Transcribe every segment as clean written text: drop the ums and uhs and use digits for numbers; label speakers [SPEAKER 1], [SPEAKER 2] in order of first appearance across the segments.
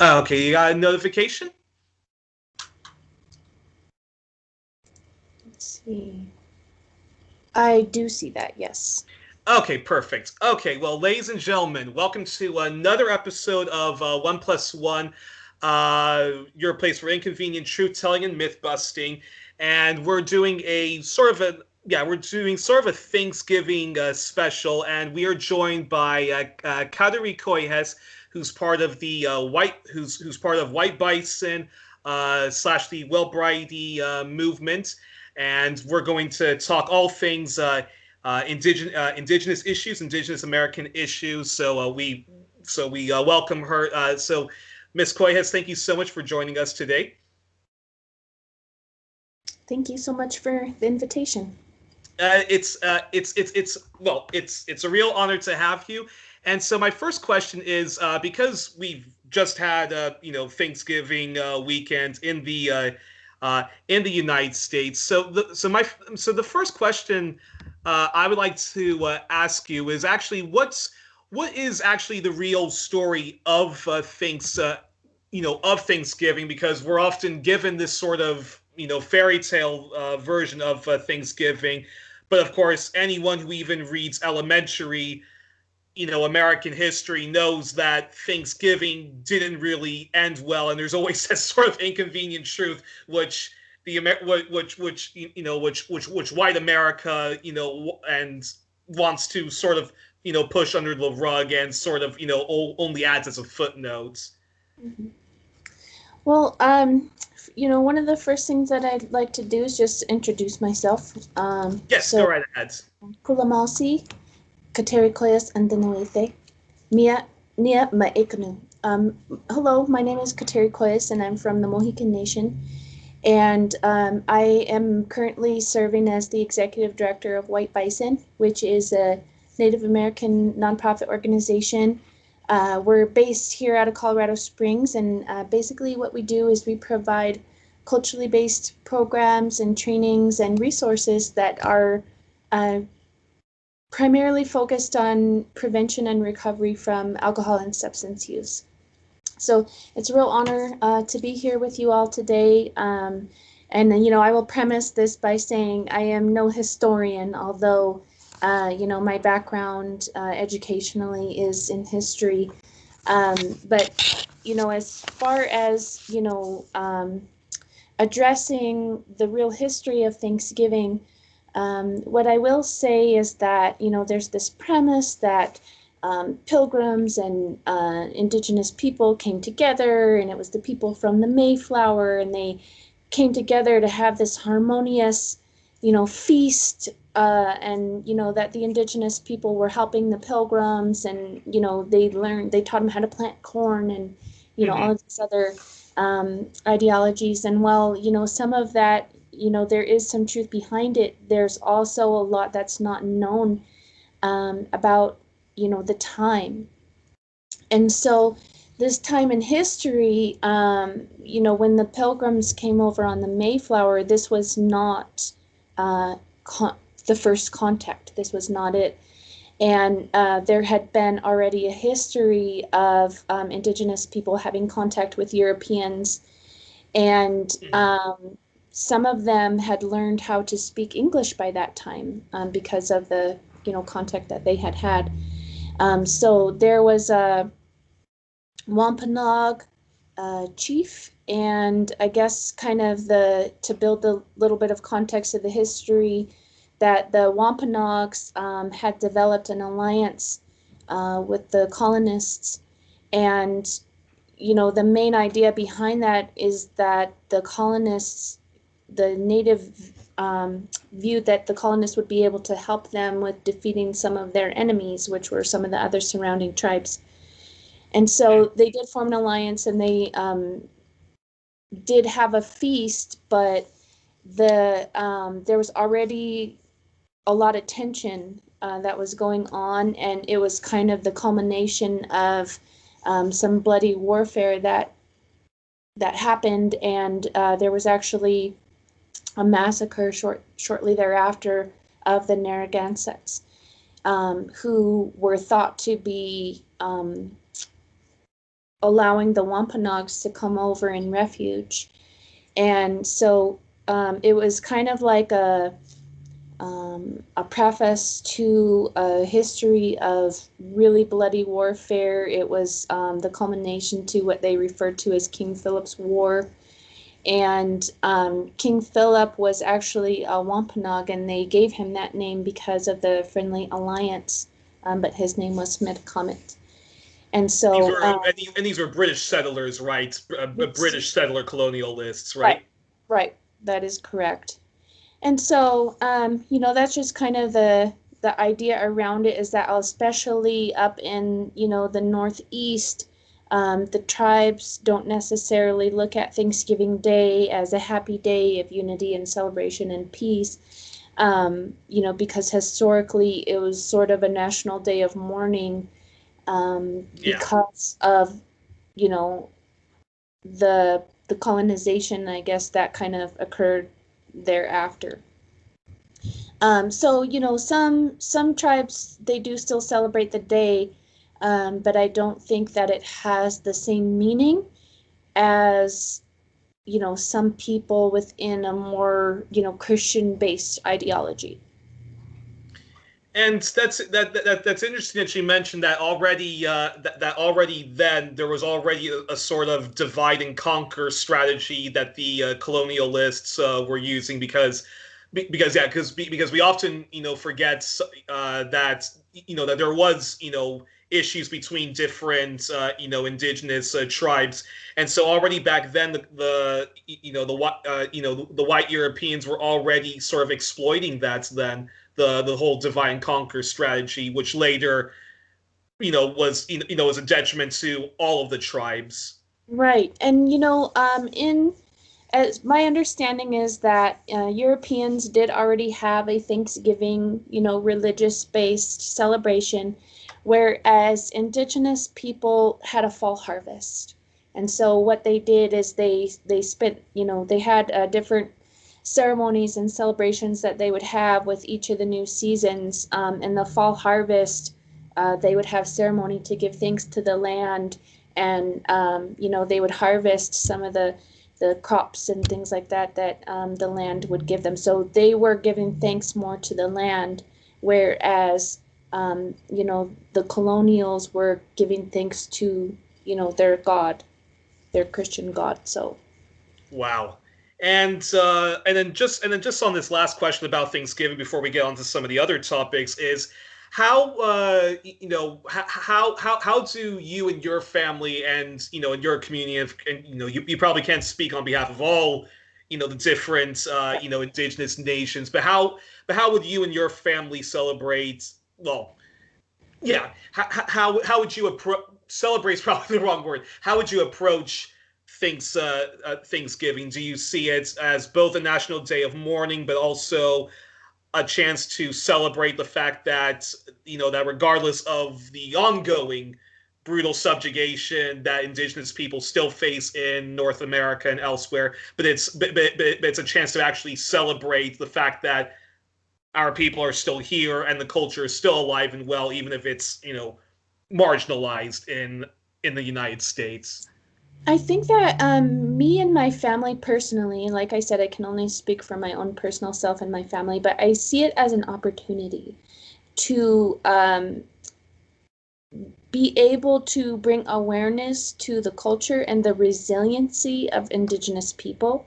[SPEAKER 1] Okay, you got a notification?
[SPEAKER 2] Let's see. I do see that, yes.
[SPEAKER 1] Okay, perfect. Okay, well, ladies and gentlemen, welcome to another episode of One Plus One, your place for inconvenient truth telling and myth busting. And we're doing a sort of a we're doing sort of a Thanksgiving special, and we are joined by Kateri Coyhis, who's part of the who's part of White Bison slash the Wellbriety movement, and we're going to talk all things indigenous issues, indigenous American issues. So we welcome her. So Miss Coyhis, thank you so much for joining us today.
[SPEAKER 2] Thank you so much for the invitation.
[SPEAKER 1] It's a real honor to have you. And so my first question is because we've just had Thanksgiving weekend in the United States. So the first question I would like to ask you is actually what is actually the real story of of Thanksgiving, because we're often given this sort of fairy tale version of Thanksgiving, but of course anyone who even reads elementary American history knows that Thanksgiving didn't really end well, and there's always that sort of inconvenient truth, which the which white America and wants to sort of push under the rug and sort of only adds as a footnote.
[SPEAKER 2] Mhm. Well, one of the first things that I'd like to do is just introduce myself.
[SPEAKER 1] Yes, go right ahead.
[SPEAKER 2] Kulamasi, Kateri Koyas and Dinuithe, Mia Nia Maekanu. Hello, my name is Kateri Koyas and I'm from the Mohican Nation. And I am currently serving as the executive director of White Bison, which is a Native American nonprofit organization. We're based here out of Colorado Springs, and basically what we do is we provide culturally based programs and trainings and resources that are uh, primarily focused on prevention and recovery from alcohol and substance use. So it's a real honor to be here with you all today. And I will premise this by saying I am no historian, although, my background educationally is in history. But as far as, addressing the real history of Thanksgiving, what I will say is that, there's this premise that pilgrims and indigenous people came together, and it was the people from the Mayflower, and they came together to have this harmonious, feast, and that the indigenous people were helping the pilgrims, and they taught them how to plant corn, and all
[SPEAKER 1] Mm-hmm.
[SPEAKER 2] of these other ideologies. And while some of that, there is some truth behind it, there's also a lot that's not known about the time. And so this time in history, when the pilgrims came over on the Mayflower, this was not uh, con- the first contact. This was not it. And there had been already a history of indigenous people having contact with Europeans, and
[SPEAKER 1] Mm-hmm.
[SPEAKER 2] some of them had learned how to speak English by that time because of the contact that they had had. So there was a Wampanoag chief, and I guess kind of to build a little bit of context of the history, that the Wampanoags had developed an alliance with the colonists, and the main idea behind that is that the colonists, the native viewed that the colonists would be able to help them with defeating some of their enemies, which were some of the other surrounding tribes. And so they did form an alliance, and they did have a feast, but there was already a lot of tension that was going on, and it was kind of the culmination of some bloody warfare that happened, and there was actually a massacre shortly thereafter of the Narragansetts, who were thought to be allowing the Wampanoags to come over in refuge. And so it was kind of like a preface to a history of really bloody warfare. It was the culmination to what they referred to as King Philip's War. And King Philip was actually a Wampanoag, and they gave him that name because of the friendly alliance. But his name was Smith-Comet. And
[SPEAKER 1] These
[SPEAKER 2] so,
[SPEAKER 1] were and these were British settlers, right? British settler colonialists,
[SPEAKER 2] right,
[SPEAKER 1] right?
[SPEAKER 2] right, that is correct. And so, that's just kind of the idea around it, is that especially up in, the Northeast, the tribes don't necessarily look at Thanksgiving Day as a happy day of unity and celebration and peace, because historically it was sort of a national day of mourning,
[SPEAKER 1] Yeah.
[SPEAKER 2] because of, you know, the colonization, I guess, that kind of occurred thereafter. So some tribes, they do still celebrate the day, but I don't think that it has the same meaning as some people within a more Christian-based ideology.
[SPEAKER 1] And that's interesting that you mentioned that already. That already then there was already a sort of divide and conquer strategy that the colonialists were using because we often forget that that there was issues between different indigenous tribes, and so already back then the white Europeans were already sort of exploiting that then the whole divide and conquer strategy, which later was a detriment to all of the tribes.
[SPEAKER 2] Right. And in as my understanding is that Europeans did already have a Thanksgiving, religious-based celebration, whereas indigenous people had a fall harvest. And so what they did is they spent, they had different ceremonies and celebrations that they would have with each of the new seasons. In the fall harvest, they would have ceremony to give thanks to the land, and they would harvest some of the crops and things like that that the land would give them. So they were giving thanks more to the land, whereas the colonials were giving thanks to their God, their Christian God. So
[SPEAKER 1] Wow. And then just on this last question about Thanksgiving before we get on to some of the other topics is how how do you and your family and in your community and you probably can't speak on behalf of all the different indigenous nations, but how would you and your family celebrate, well, yeah, how would you approach, celebrate is probably the wrong word, how would you approach Thanksgiving? Do you see it as both a national day of mourning, but also a chance to celebrate the fact that that regardless of the ongoing brutal subjugation that indigenous people still face in North America and elsewhere, but it's a chance to actually celebrate the fact that our people are still here and the culture is still alive and well, even if it's marginalized in the United States.
[SPEAKER 2] I think that me and my family personally, like I said, I can only speak for my own personal self and my family, but I see it as an opportunity to be able to bring awareness to the culture and the resiliency of Indigenous people.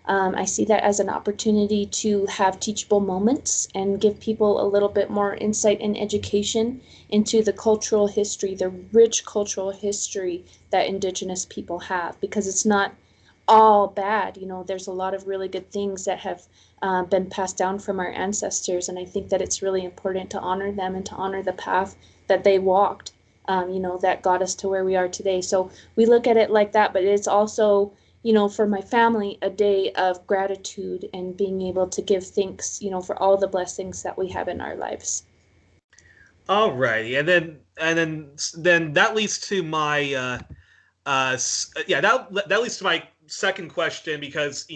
[SPEAKER 2] I see that as an opportunity to have teachable moments and give people a little bit more insight and education into the cultural history, the rich cultural history that Indigenous people have, because it's not all bad. There's a lot of really good things that have been passed down from our ancestors, and I think that it's really important to honor them and to honor the path that they walked, that got us to where we are today. So we look at it like that, but it's also for my family, a day of gratitude and being able to give thanks, for all the blessings that we have in our lives.
[SPEAKER 1] All righty, and then that leads to my yeah, that leads to my second question, because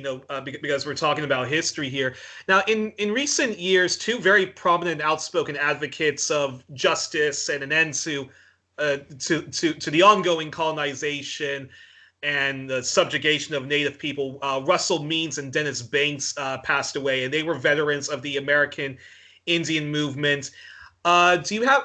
[SPEAKER 1] because we're talking about history here. Now, in recent years, two very prominent, outspoken advocates of justice and an end to to the ongoing colonization and the subjugation of Native people. Russell Means and Dennis Banks passed away, and they were veterans of the American Indian movement. Do you have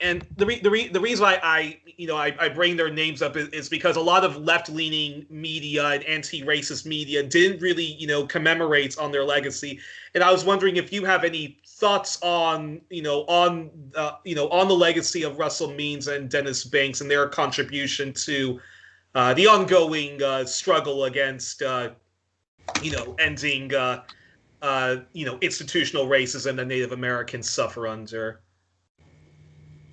[SPEAKER 1] and the reason I bring their names up is because a lot of left leaning media and anti racist media didn't really commemorate on their legacy, and I was wondering if you have any thoughts on on the legacy of Russell Means and Dennis Banks and their contribution to the ongoing struggle against ending institutional racism that Native Americans suffer under.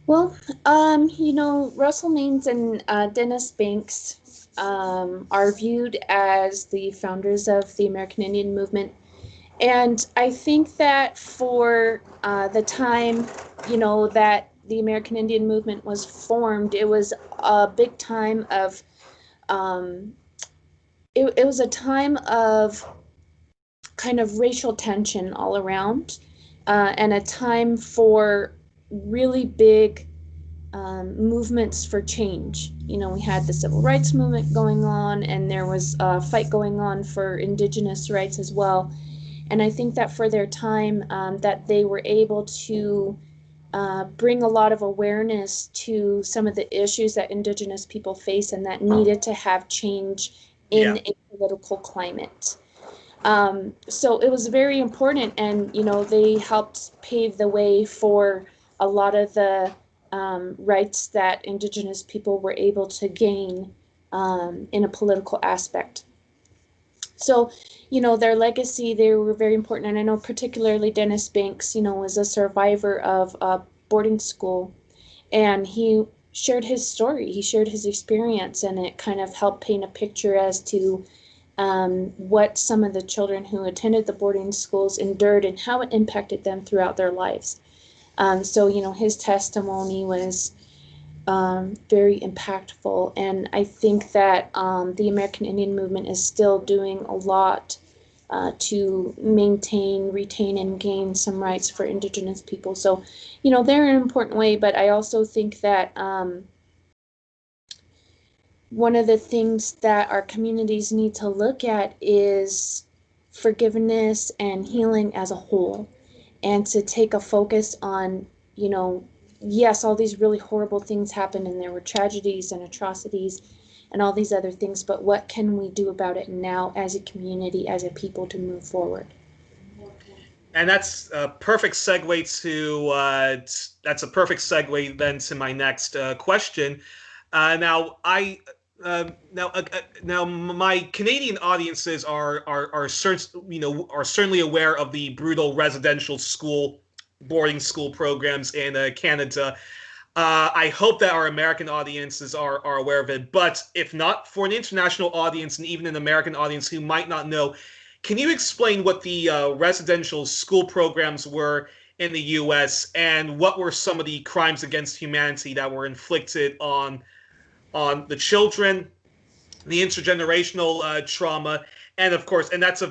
[SPEAKER 2] Well, Russell Means and Dennis Banks are viewed as the founders of the American Indian movement. And I think that for the time, that the American Indian movement was formed, it was a big time of, it was a time of kind of racial tension all around, and a time for really big movements for change. We had the civil rights movement going on, and there was a fight going on for Indigenous rights as well. And I think that for their time, that they were able to bring a lot of awareness to some of the issues that Indigenous people face and that needed to have change in a political climate. So it was very important, and they helped pave the way for a lot of the rights that Indigenous people were able to gain in a political aspect. So, their legacy, they were very important. And I know particularly Dennis Banks, was a survivor of a boarding school, and he shared his story, he shared his experience, and it kind of helped paint a picture as to what some of the children who attended the boarding schools endured and how it impacted them throughout their lives. So, his testimony was very impactful. And I think that the American Indian movement is still doing a lot to maintain, retain, and gain some rights for Indigenous people. So, they're an important way, but I also think that one of the things that our communities need to look at is forgiveness and healing as a whole, and to take a focus on, yes, all these really horrible things happened, and there were tragedies and atrocities and all these other things, but what can we do about it now as a community, as a people, to move forward?
[SPEAKER 1] And that's a perfect segue then to my next question. Now my Canadian audiences are certainly aware of the brutal residential boarding school programs in Canada. I hope that our American audiences are aware of it. But if not, for an international audience and even an American audience who might not know, can you explain what the residential school programs were in the U.S. and what were some of the crimes against humanity that were inflicted on the children, the intergenerational trauma, and of course, and that's a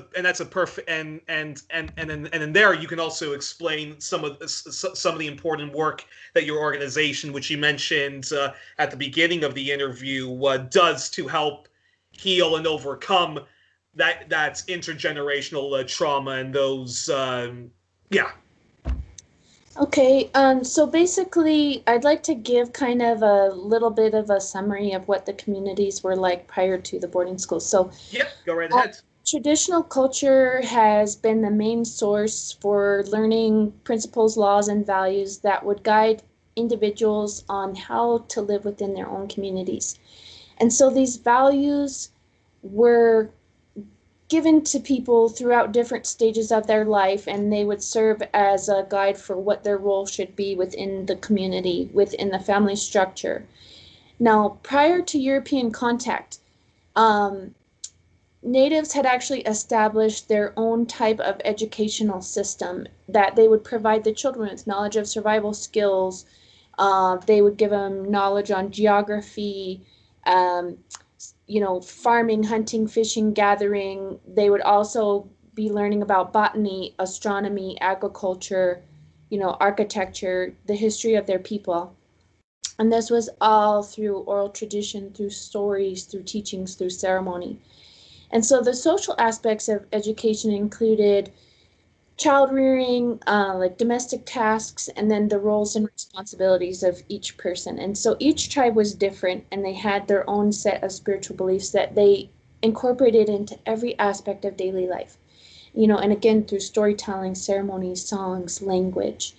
[SPEAKER 1] perfect and in there you can also explain some of the important work that your organization, which you mentioned at the beginning of the interview, does to help heal and overcome that intergenerational trauma and those
[SPEAKER 2] Okay, so basically, I'd like to give kind of a little bit of a summary of what the communities were like prior to the boarding schools. So,
[SPEAKER 1] yeah, go right ahead.
[SPEAKER 2] Traditional culture has been the main source for learning principles, laws, and values that would guide individuals on how to live within their own communities. And so these values were given to people throughout different stages of their life, and they would serve as a guide for what their role should be within the community, within the family structure. Now, prior to European contact, natives had actually established their own type of educational system that they would provide the children with knowledge of survival skills. They would give them knowledge on geography, farming, hunting, fishing, gathering. They would also be learning about botany, astronomy, agriculture, architecture, the history of their people. And this was all through oral tradition, through stories, through teachings, through ceremony. And so the social aspects of education included child rearing, like domestic tasks, and then the roles and responsibilities of each person. And so each tribe was different, and they had their own set of spiritual beliefs that they incorporated into every aspect of daily life. And again, through storytelling, ceremonies, songs, language.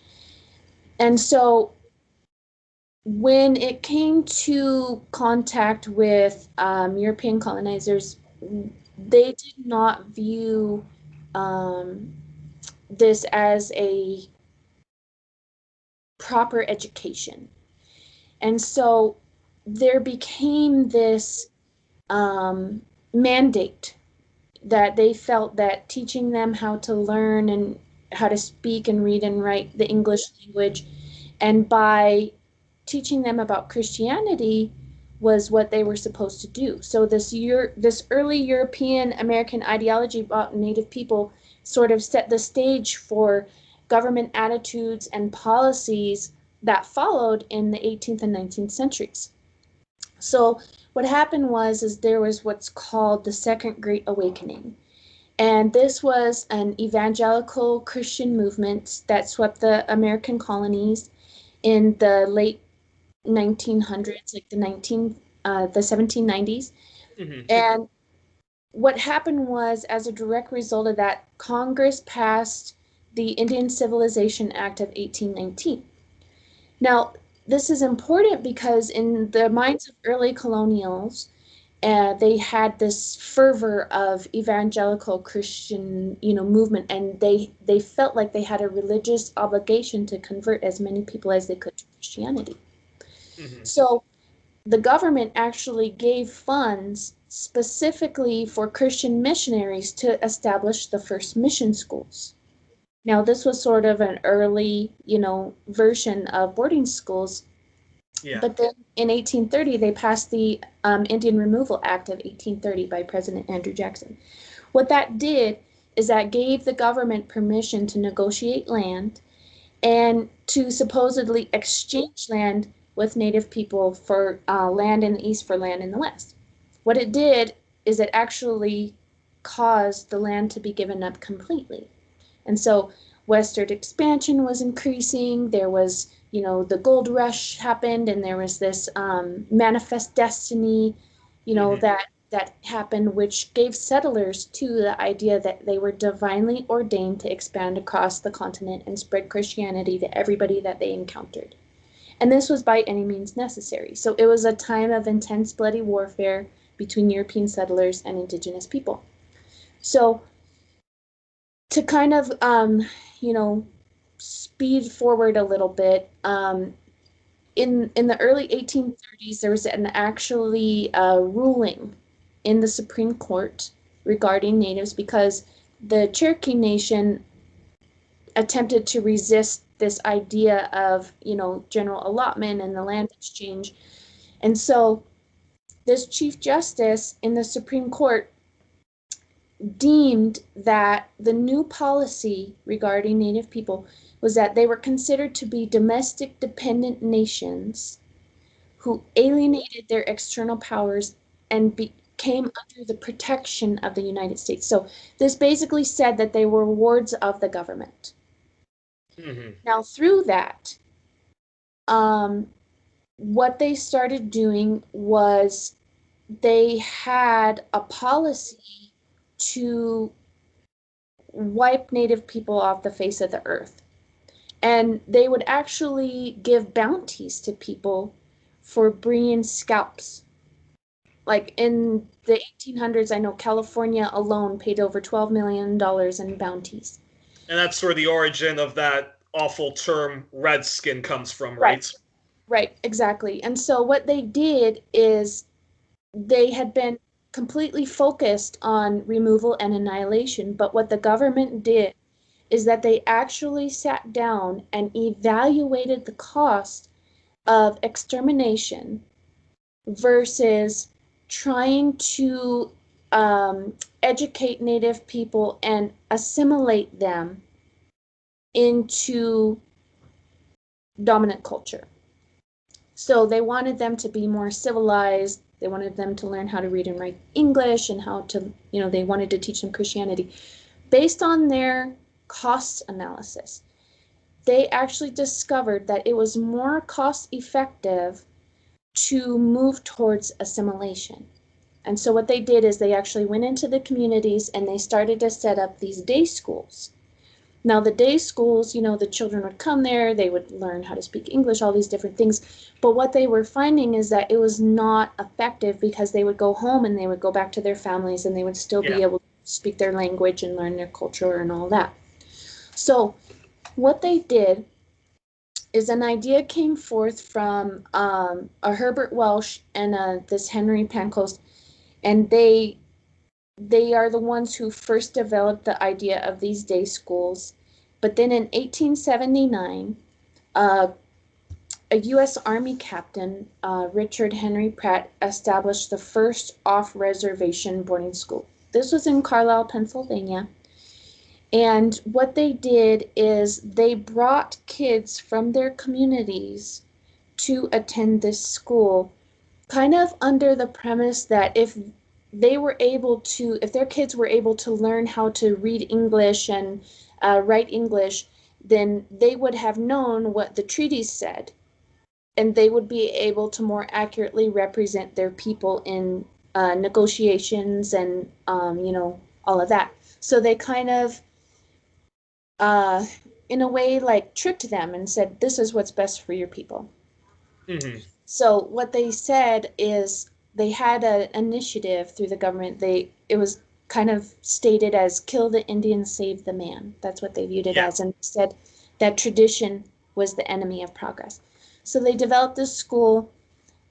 [SPEAKER 2] And so when it came to contact with European colonizers, they did not view um, this as a proper education. And so there became this mandate that they felt that teaching them how to learn and how to speak and read and write the English language, and by teaching them about Christianity, was what they were supposed to do. So this early European American ideology about Native people sort of set the stage for government attitudes and policies that followed in the 18th and 19th centuries. So what happened is there was what's called the Second Great Awakening. And this was an evangelical Christian movement that swept the American colonies in the late 1900s, like the 1790s.
[SPEAKER 1] Mm-hmm.
[SPEAKER 2] And what happened was, as a direct result of that, Congress passed the Indian Civilization Act of 1819. Now, this is important because in the minds of early colonials, they had this fervor of evangelical Christian, movement, and they felt like they had a religious obligation to convert as many people as they could to Christianity.
[SPEAKER 1] Mm-hmm.
[SPEAKER 2] So the government actually gave funds specifically for Christian missionaries to establish the first mission schools. Now, this was sort of an early, version of boarding schools.
[SPEAKER 1] Yeah.
[SPEAKER 2] But then in 1830, they passed the Indian Removal Act of 1830 by President Andrew Jackson. What that did is that gave the government permission to negotiate land and to supposedly exchange land with Native people for land in the East for land in the West. What it did is it actually caused the land to be given up completely. And so westward expansion was increasing. There was, the gold rush happened, and there was this manifest destiny,
[SPEAKER 1] Mm-hmm.
[SPEAKER 2] that happened, which gave settlers to the idea that they were divinely ordained to expand across the continent and spread Christianity to everybody that they encountered. And this was by any means necessary. So it was a time of intense bloody warfare between European settlers and indigenous people. So to kind of you know speed forward a little bit, in the early 1830s there was an actually ruling in the Supreme Court regarding natives because the Cherokee Nation attempted to resist this idea of general allotment and the land exchange. And so this Chief Justice in the Supreme Court deemed that the new policy regarding Native people was that they were considered to be domestic dependent nations who alienated their external powers and came under the protection of the United States. So this basically said that they were wards of the government.
[SPEAKER 1] Mm-hmm.
[SPEAKER 2] Now, through that, um, what they started doing was they had a policy to wipe Native people off the face of the earth. And they would actually give bounties to people for bringing scalps. Like in the 1800s, I know California alone paid over $12 million in bounties.
[SPEAKER 1] And that's where the origin of that awful term redskin comes from,
[SPEAKER 2] Right,
[SPEAKER 1] right?
[SPEAKER 2] right, exactly. And so what they did is they had been completely focused on removal and annihilation, but what the government did is that they actually sat down and evaluated the cost of extermination versus trying to educate Native people and assimilate them into dominant culture. So they wanted them to be more civilized. They wanted them to learn how to read and write English and how to, they wanted to teach them Christianity. Based on their cost analysis, they actually discovered that it was more cost effective to move towards assimilation. And so what they did is they actually went into the communities and they started to set up these day schools. Now the day schools, the children would come there, they would learn how to speak English, all these different things. But what they were finding is that it was not effective because they would go home and they would go back to their families and they would still be able to speak their language and learn their culture and all that. So what they did is an idea came forth from a Herbert Welsh and this Henry Pancoast, and they are the ones who first developed the idea of these day schools. But then in 1879, a U.S. Army captain, Richard Henry Pratt, established the first off-reservation boarding school. This was in Carlisle, Pennsylvania. And what they did is they brought kids from their communities to attend this school, kind of under the premise that if their kids were able to learn how to read English and write English, then they would have known what the treaties said, and they would be able to more accurately represent their people in negotiations and, all of that. So they kind of, in a way, like tricked them and said, this is what's best for your people.
[SPEAKER 1] Mm-hmm.
[SPEAKER 2] So what they said is they had an initiative through the government. It was kind of stated as kill the Indian, save the man. That's what they viewed it as, and said that tradition was the enemy of progress. So they developed this school,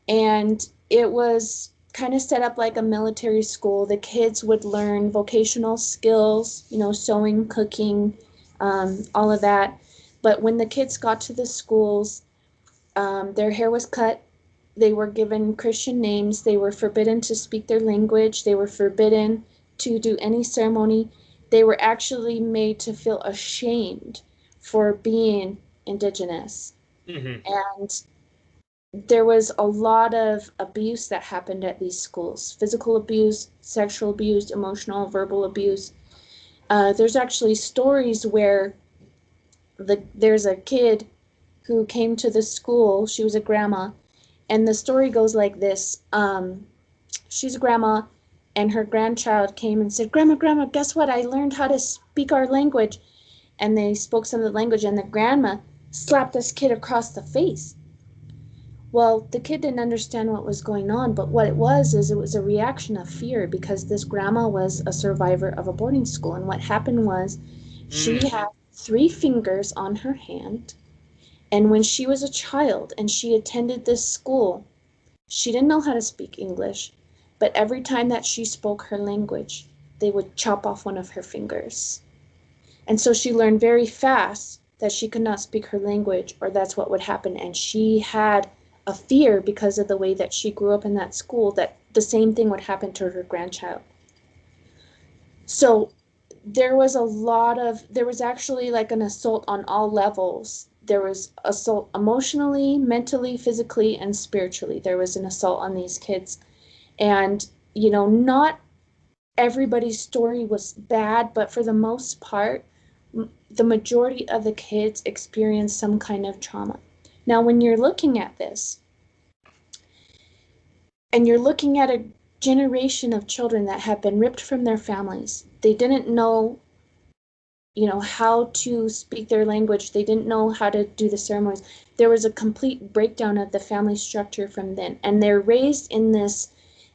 [SPEAKER 2] and it was kind of set up like a military school. The kids would learn vocational skills, sewing, cooking, all of that. But when the kids got to the schools, their hair was cut. They were given Christian names. They were forbidden to speak their language. They were forbidden to do any ceremony. They were actually made to feel ashamed for being Indigenous.
[SPEAKER 1] Mm-hmm.
[SPEAKER 2] And there was a lot of abuse that happened at these schools. Physical abuse, sexual abuse, emotional, verbal abuse. There's actually stories where there's a kid who came to the school. She was a grandma. And the story goes like this. She's a grandma, and her grandchild came and said, Grandma, guess what? I learned how to speak our language. And they spoke some of the language, and the grandma slapped this kid across the face. Well, the kid didn't understand what was going on, but what it was a reaction of fear because this grandma was a survivor of a boarding school. And what happened was she had 3 fingers on her hand. And when she was a child and she attended this school, she didn't know how to speak English, but every time that she spoke her language, they would chop off one of her fingers. And so she learned very fast that she could not speak her language, or that's what would happen. And she had a fear because of the way that she grew up in that school that the same thing would happen to her grandchild. So there was actually like an assault on all levels. There was assault emotionally, mentally, physically, and spiritually. There was an assault on these kids. And, not everybody's story was bad, but for the most part, the majority of the kids experienced some kind of trauma. Now, when you're looking at this, and you're looking at a generation of children that have been ripped from their families, they didn't know how to speak their language. They didn't know how to do the ceremonies. There was a complete breakdown of the family structure from then. And they're raised in this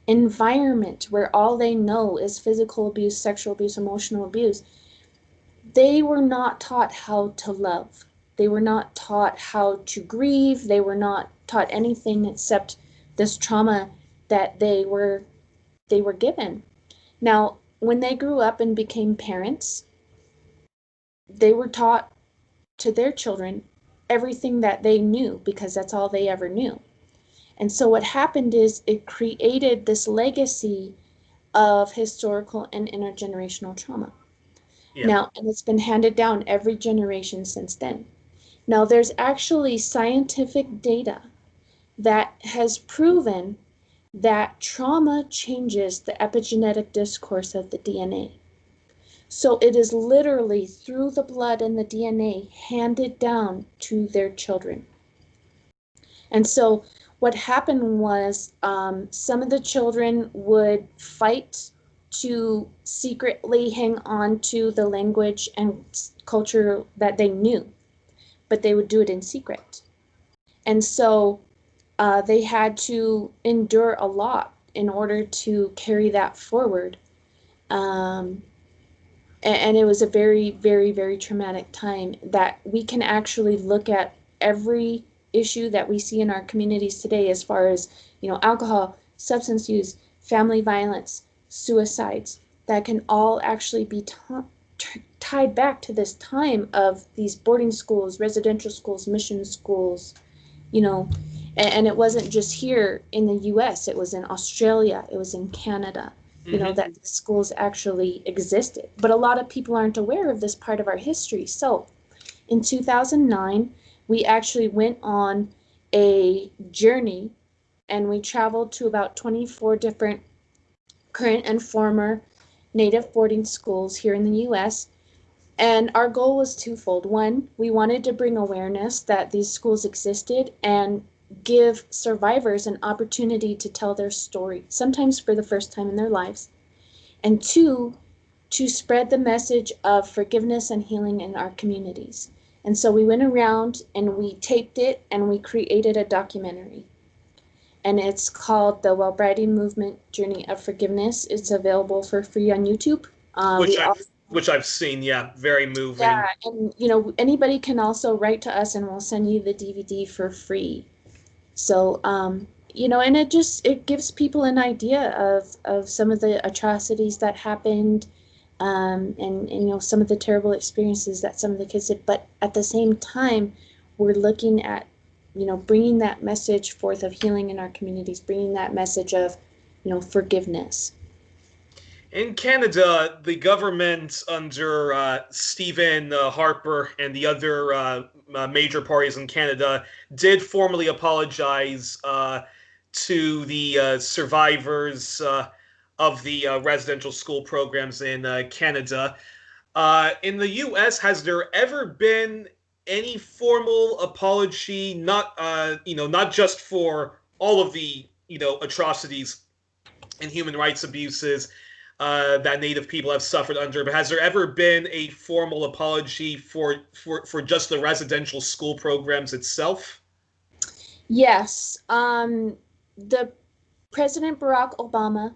[SPEAKER 2] environment where all they know is physical abuse, sexual abuse, emotional abuse. They were not taught how to love. They were not taught how to grieve. They were not taught anything except this trauma that they were given. Now, when they grew up and became parents, they were taught to their children everything that they knew because that's all they ever knew. And so what happened is it created this legacy of historical and intergenerational trauma. Yeah. Now, and it's been handed down every generation since then. Now, there's actually scientific data that has proven that trauma changes the epigenetic discourse of the DNA. So it is literally through the blood and the DNA handed down to their children. And so what happened was some of the children would fight to secretly hang on to the language and culture that they knew, but they would do it in secret. And so they had to endure a lot in order to carry that forward. And it was a very, very, very traumatic time that we can actually look at every issue that we see in our communities today as far as, alcohol, substance use, family violence, suicides, that can all actually be tied back to this time of these boarding schools, residential schools, mission schools, and it wasn't just here in the US, it was in Australia, it was in Canada, that the schools actually existed. But a lot of people aren't aware of this part of our history. So in 2009, we actually went on a journey and we traveled to about 24 different current and former Native boarding schools here in the US. And our goal was twofold. One, we wanted to bring awareness that these schools existed and give survivors an opportunity to tell their story, sometimes for the first time in their lives. And two, to spread the message of forgiveness and healing in our communities. And so we went around and we taped it and we created a documentary. And it's called the Wellbriety Movement Journey of Forgiveness. It's available for free on YouTube.
[SPEAKER 1] Which I've seen, yeah, very moving.
[SPEAKER 2] Yeah, and anybody can also write to us and we'll send you the DVD for free. So, and it gives people an idea of some of the atrocities that happened, and some of the terrible experiences that some of the kids did. But at the same time, we're looking at, bringing that message forth of healing in our communities, bringing that message of, forgiveness.
[SPEAKER 1] In Canada, the government under Stephen Harper and the other major parties in Canada did formally apologize to the survivors of the residential school programs in Canada. In the U.S., has there ever been any formal apology? Not just for all of the atrocities and human rights abuses that Native people have suffered under, but has there ever been a formal apology for just the residential school programs itself?
[SPEAKER 2] Yes. The President Barack Obama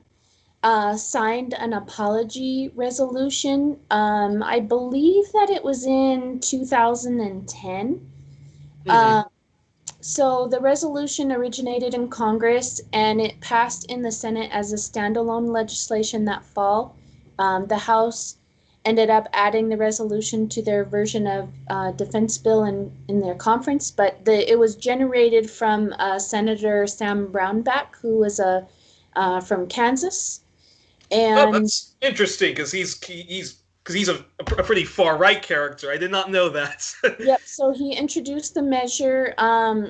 [SPEAKER 2] signed an apology resolution. I believe that it was in 2010. Mm-hmm. So the resolution originated in Congress and it passed in the Senate as a standalone legislation that fall. The House ended up adding the resolution to their version of defense bill in their conference, but it was generated from Senator Sam Brownback, who was from Kansas. And
[SPEAKER 1] that's interesting because he's a pretty far right character. I did not know that.
[SPEAKER 2] Yep. So he introduced the measure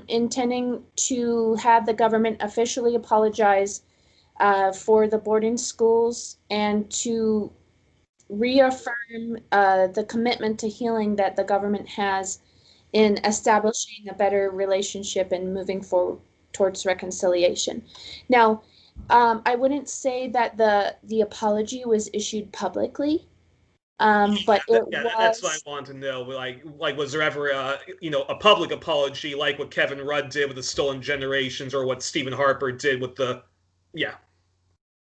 [SPEAKER 2] intending to have the government officially apologize for the boarding schools and to reaffirm the commitment to healing that the government has in establishing a better relationship and moving forward towards reconciliation. Now, I wouldn't say that the apology was issued publicly. But
[SPEAKER 1] that's what I want to know. Like, was there ever a public apology like what Kevin Rudd did with the Stolen Generations, or what Stephen Harper did with the, yeah?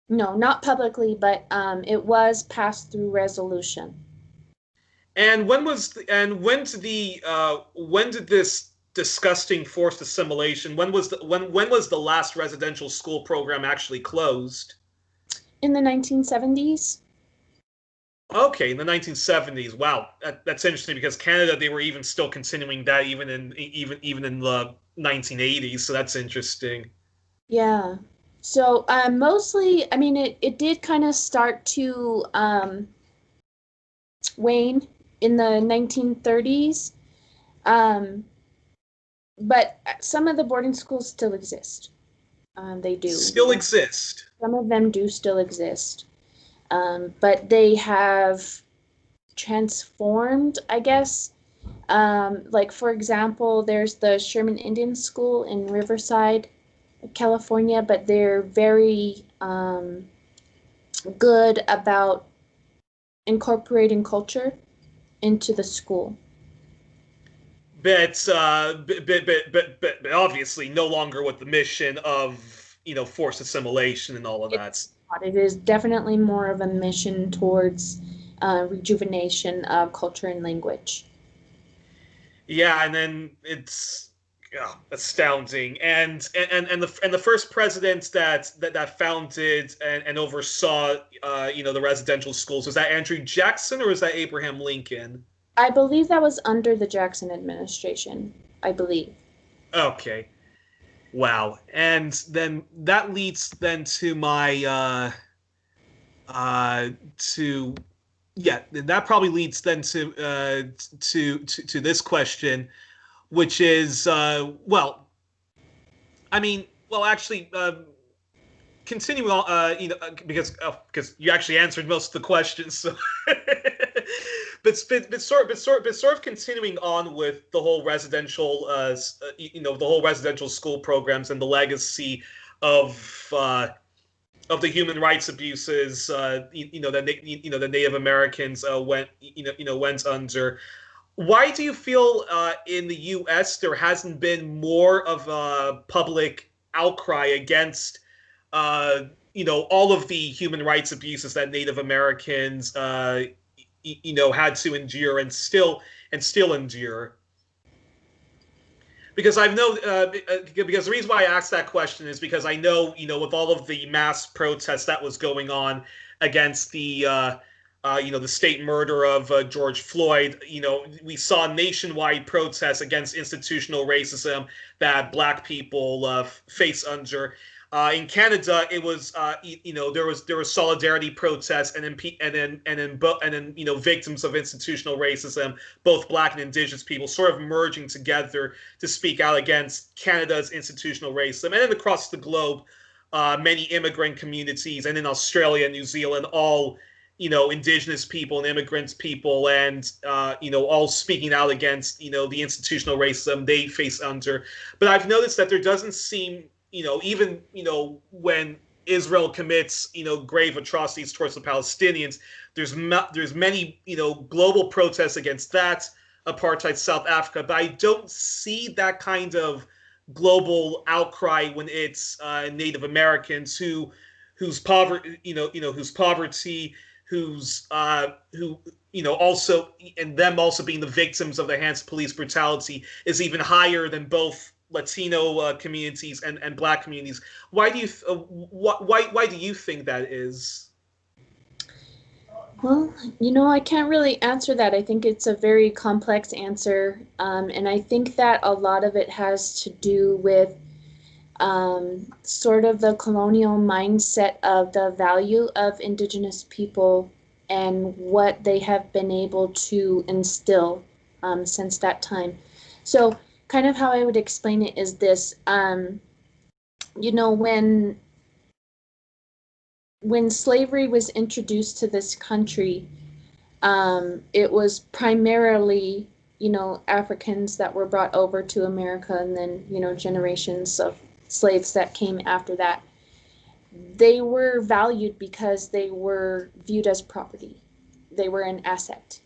[SPEAKER 2] No, not publicly, but it was passed through resolution.
[SPEAKER 1] And when did this disgusting forced assimilation? When was the last residential school program actually closed?
[SPEAKER 2] In the 1970s.
[SPEAKER 1] Okay, in the 1970s. Wow, that's interesting because Canada, they were even still continuing that even in the 1980s. So that's interesting.
[SPEAKER 2] Yeah. So mostly, I mean, it did kind of start to wane in the 1930s. but some of the boarding schools still exist. They do.
[SPEAKER 1] Still exist.
[SPEAKER 2] Some of them do still exist. But they have transformed, I guess. Like, for example, there's the Sherman Indian School in Riverside, California, but they're very good about incorporating culture into the school.
[SPEAKER 1] But obviously no longer with the mission of forced assimilation and all of that.
[SPEAKER 2] It is definitely more of a mission towards rejuvenation of culture and language.
[SPEAKER 1] Yeah, and then it's astounding. And the first president that founded and oversaw the residential schools, was that Andrew Jackson or was that Abraham Lincoln?
[SPEAKER 2] I believe that was under the Jackson administration. I believe.
[SPEAKER 1] Okay. Wow. And then that leads then to my to yeah, that probably leads then to this question, which is well, I mean, well, actually, continuing on, because you actually answered most of the questions, so. but sort of continuing on with the whole residential, the whole residential school programs and the legacy of the human rights abuses, that Native Americans went under. Why do you feel in the U.S. there hasn't been more of a public outcry against all of the human rights abuses that Native Americans had to endure and still endure? Because I know because the reason why I asked that question is because I know with all of the mass protests that was going on against the state murder of George Floyd, we saw nationwide protests against institutional racism that Black people face under. In Canada, it was there was solidarity protests and then victims of institutional racism, both Black and Indigenous people, sort of merging together to speak out against Canada's institutional racism, and then across the globe, many immigrant communities, and in Australia and New Zealand, all Indigenous people and immigrants people, and all speaking out against the institutional racism they face under. But I've noticed that there doesn't seem even when Israel commits grave atrocities towards the Palestinians, there's many global protests against that, apartheid South Africa, but I don't see that kind of global outcry when it's Native Americans whose poverty who also, and them also being the victims of the hands of police brutality, is even higher than both Latino communities and Black communities. Why do you think that is?
[SPEAKER 2] Well, I can't really answer that. I think it's a very complex answer, and I think that a lot of it has to do with sort of the colonial mindset of the value of Indigenous people and what they have been able to instill since that time. So, kind of how I would explain it is this: when slavery was introduced to this country, it was primarily Africans that were brought over to America, and then generations of slaves that came after that. They were valued because they were viewed as property. They were an asset.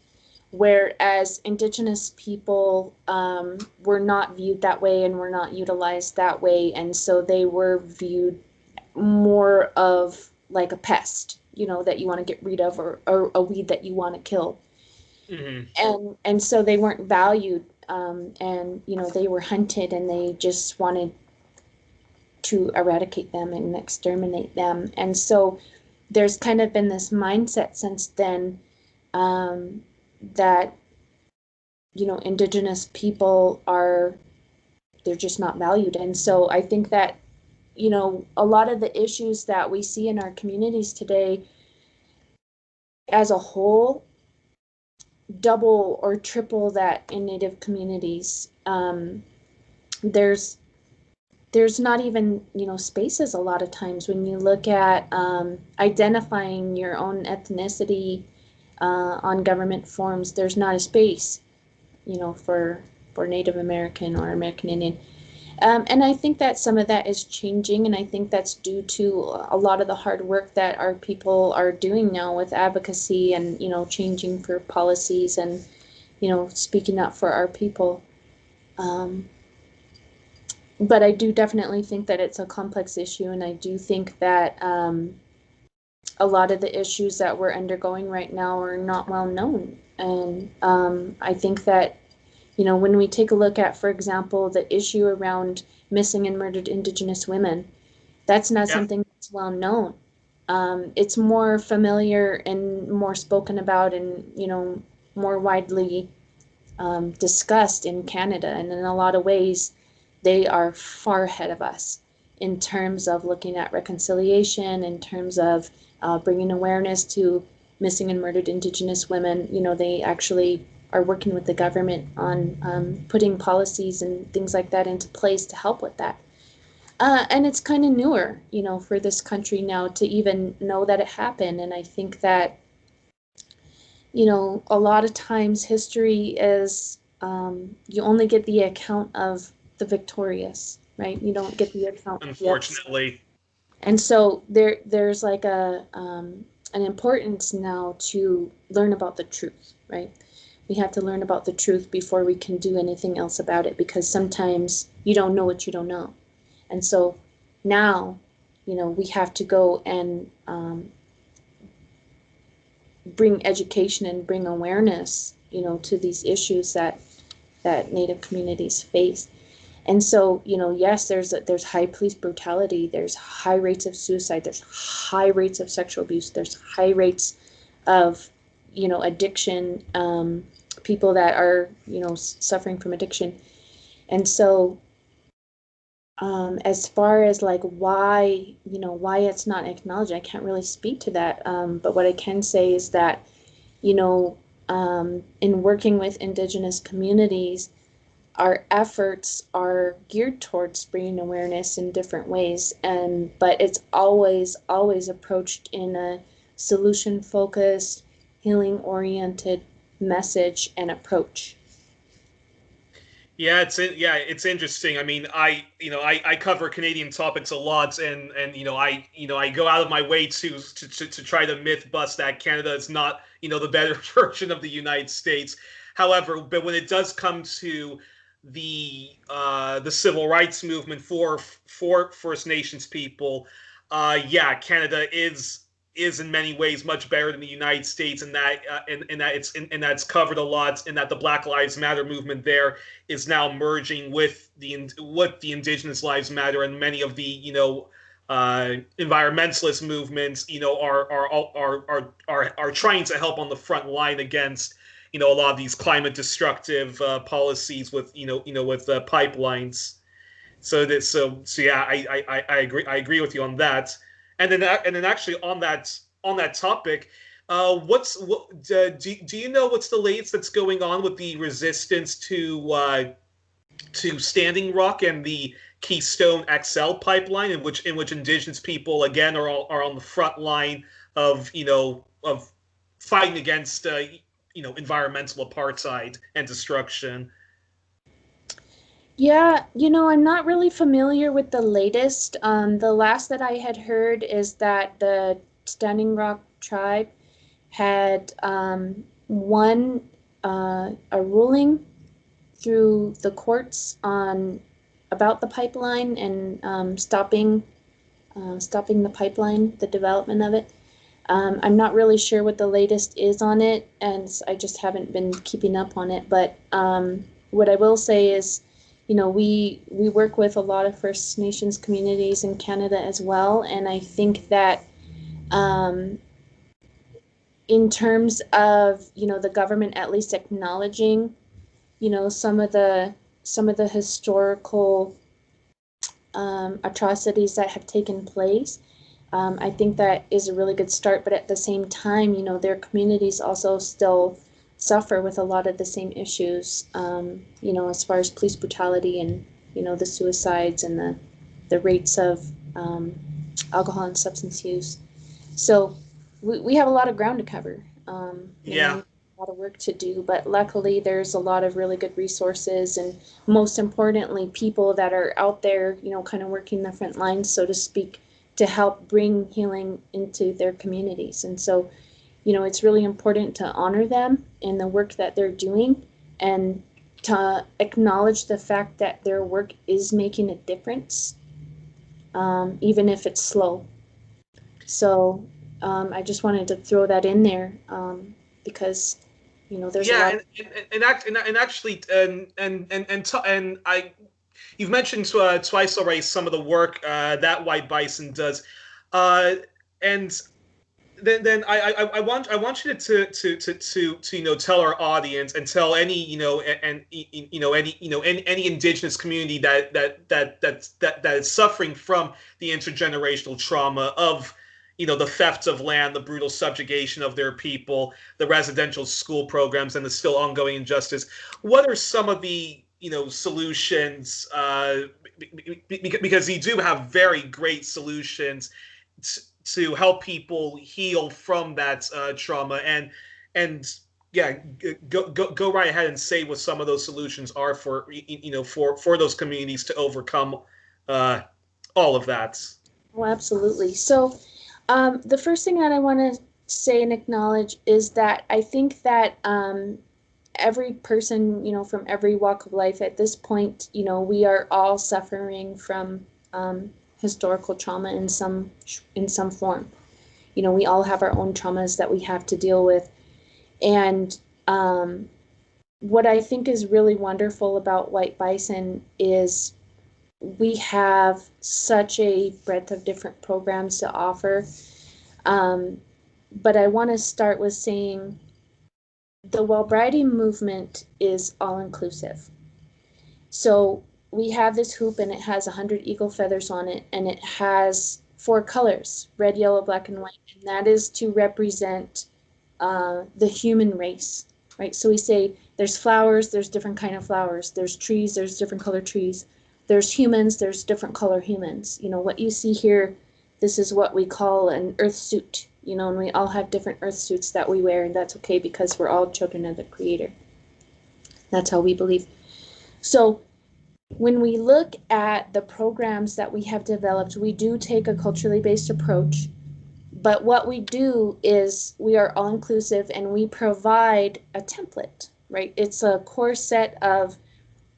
[SPEAKER 2] Whereas Indigenous people were not viewed that way and were not utilized that way. And so they were viewed more of like a pest, that you want to get rid of, or a weed that you want to kill.
[SPEAKER 1] Mm-hmm.
[SPEAKER 2] And so they weren't valued, and they were hunted, and they just wanted to eradicate them and exterminate them. And so there's kind of been this mindset since then that Indigenous people they're just not valued. And so I think that a lot of the issues that we see in our communities today as a whole double or triple that in Native communities. there's there's not even, spaces a lot of times when you look at identifying your own ethnicity on government forms. There's not a space, for Native American or American Indian. And I think that some of that is changing, and I think that's due to a lot of the hard work that our people are doing now with advocacy and, changing for policies and, speaking up for our people. But I do definitely think that it's a complex issue, and I do think that a lot of the issues that we're undergoing right now are not well known. And I think that, when we take a look at, for example, the issue around missing and murdered Indigenous women, that's not something that's well known. It's more familiar and more spoken about and, more widely discussed in Canada. And in a lot of ways, they are far ahead of us in terms of looking at reconciliation, in terms of bringing awareness to missing and murdered Indigenous women. They actually are working with the government on putting policies and things like that into place to help with that. And it's kind of newer, for this country now to even know that it happened. And I think that, a lot of times history is, you only get the account of the victorious, right? You don't get the account.
[SPEAKER 1] Unfortunately.
[SPEAKER 2] And so there's like an importance now to learn about the truth, right? We have to learn about the truth before we can do anything else about it, because sometimes you don't know what you don't know. And so now, we have to go and bring education and bring awareness, to these issues that Native communities face. And so, yes, there's high police brutality, there's high rates of suicide, there's high rates of sexual abuse, there's high rates of, addiction, people that are, suffering from addiction. And so, as far as like why it's not acknowledged, I can't really speak to that. But what I can say is that, in working with Indigenous communities, our efforts are geared towards bringing awareness in different ways, but it's always approached in a solution-focused, healing-oriented message and approach.
[SPEAKER 1] Yeah, it's interesting. I mean, I cover Canadian topics a lot, and I go out of my way to try to myth bust that Canada is not the better version of the United States. However, but when it does come to the civil rights movement for First Nations people, Canada is in many ways much better than the United States, and that it's covered a lot, and that the Black Lives Matter movement there is now merging with the Indigenous Lives Matter, and many of the environmentalist movements are trying to help on the front line against a lot of these climate destructive policies with with pipelines. So yeah, I agree with you on that. And then actually on that topic, do you know what's the latest that's going on with the resistance to Standing Rock and the Keystone XL pipeline, in which Indigenous people again are on the front line of of fighting against environmental apartheid and destruction?
[SPEAKER 2] Yeah, I'm not really familiar with the latest. The last that I had heard is that the Standing Rock tribe had won a ruling through the courts on about the pipeline and stopping the pipeline, the development of it. I'm not really sure what the latest is on it, and I just haven't been keeping up on it. But what I will say is, we work with a lot of First Nations communities in Canada as well, and I think that in terms of the government at least acknowledging some of the historical atrocities that have taken place, I think that is a really good start. But at the same time, their communities also still suffer with a lot of the same issues, as far as police brutality and the suicides and the rates of alcohol and substance use. So we have a lot of ground to cover,
[SPEAKER 1] Yeah.
[SPEAKER 2] a lot of work to do, but luckily there's a lot of really good resources, and most importantly, people that are out there, kind of working the front lines, so to speak, to help bring healing into their communities. And so, it's really important to honor them and the work that they're doing, and to acknowledge the fact that their work is making a difference, even if it's slow. So I just wanted to throw that in there, because there's a
[SPEAKER 1] Yeah,
[SPEAKER 2] lot.
[SPEAKER 1] and actually, and I, you've mentioned twice already some of the work that White Bison does, and then I want you to tell our audience and tell any any indigenous community that is suffering from the intergenerational trauma of the theft of land, the brutal subjugation of their people, the residential school programs, and the still ongoing injustice. What are some of the solutions? Because you do have very great solutions to help people heal from that trauma, and yeah, go right ahead and say what some of those solutions are for those communities to overcome uh, all of that.
[SPEAKER 2] Oh, absolutely. So the first thing that I want to say and acknowledge is that I think that every person, from every walk of life at this point, we are all suffering from historical trauma in some form. We all have our own traumas that we have to deal with. And what I think is really wonderful about White Bison is we have such a breadth of different programs to offer. But I want to start with saying the Wellbriety movement is all inclusive. So we have this hoop, and it has 100 eagle feathers on it, and it has 4 colors: red, yellow, black, and white. And that is to represent the human race, right? So we say there's flowers, there's different kind of flowers. There's trees, there's different color trees. There's humans, there's different color humans. What you see here, this is what we call an earth suit, and we all have different earth suits that we wear, and that's okay because we're all children of the Creator. That's how we believe. So when we look at the programs that we have developed, we do take a culturally based approach. But what we do is we are all inclusive, and we provide a template, right? It's a core set of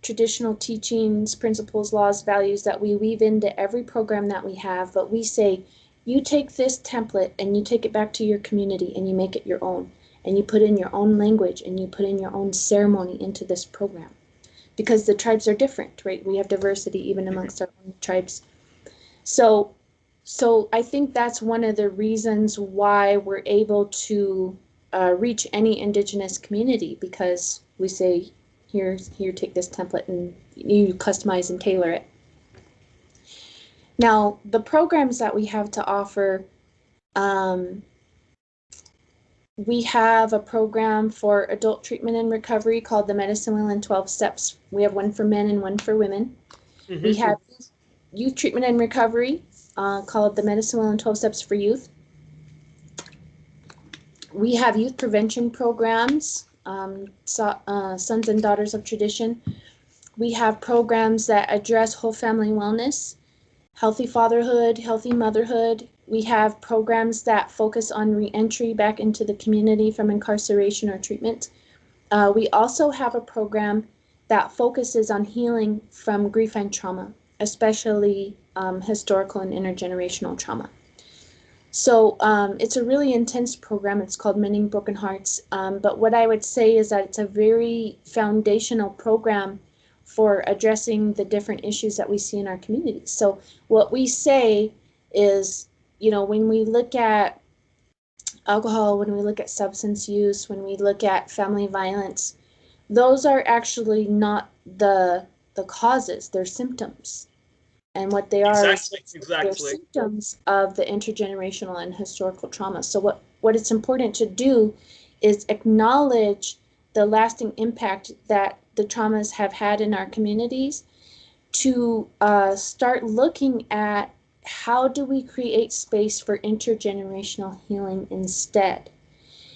[SPEAKER 2] traditional teachings, principles, laws, values that we weave into every program that we have. But we say, you take this template and you take it back to your community and you make it your own. And you put in your own language and you put in your own ceremony into this program. Because the tribes are different, right? We have diversity even amongst our own tribes. So I think that's one of the reasons why we're able to reach any Indigenous community, because we say, here, take this template and you customize and tailor it. Now, the programs that we have to offer, we have a program for adult treatment and recovery called the Medicine Wheel in 12 Steps. We have one for men and one for women. Mm-hmm. We have youth treatment and recovery, called the Medicine Wheel in 12 Steps for Youth. We have youth prevention programs, Sons and Daughters of Tradition. We have programs that address whole family wellness, healthy fatherhood, healthy motherhood. We have programs that focus on re-entry back into the community from incarceration or treatment. We also have a program that focuses on healing from grief and trauma, especially historical and intergenerational trauma. So it's a really intense program. It's called Mending Broken Hearts. But what I would say is that it's a very foundational program for addressing the different issues that we see in our communities. So what we say is, when we look at alcohol, when we look at substance use, when we look at family violence, those are actually not the causes, they're symptoms. And what they are is they're symptoms of the intergenerational and historical trauma. So what it's important to do is acknowledge the lasting impact that the traumas have had in our communities, to start looking at how do we create space for intergenerational healing instead.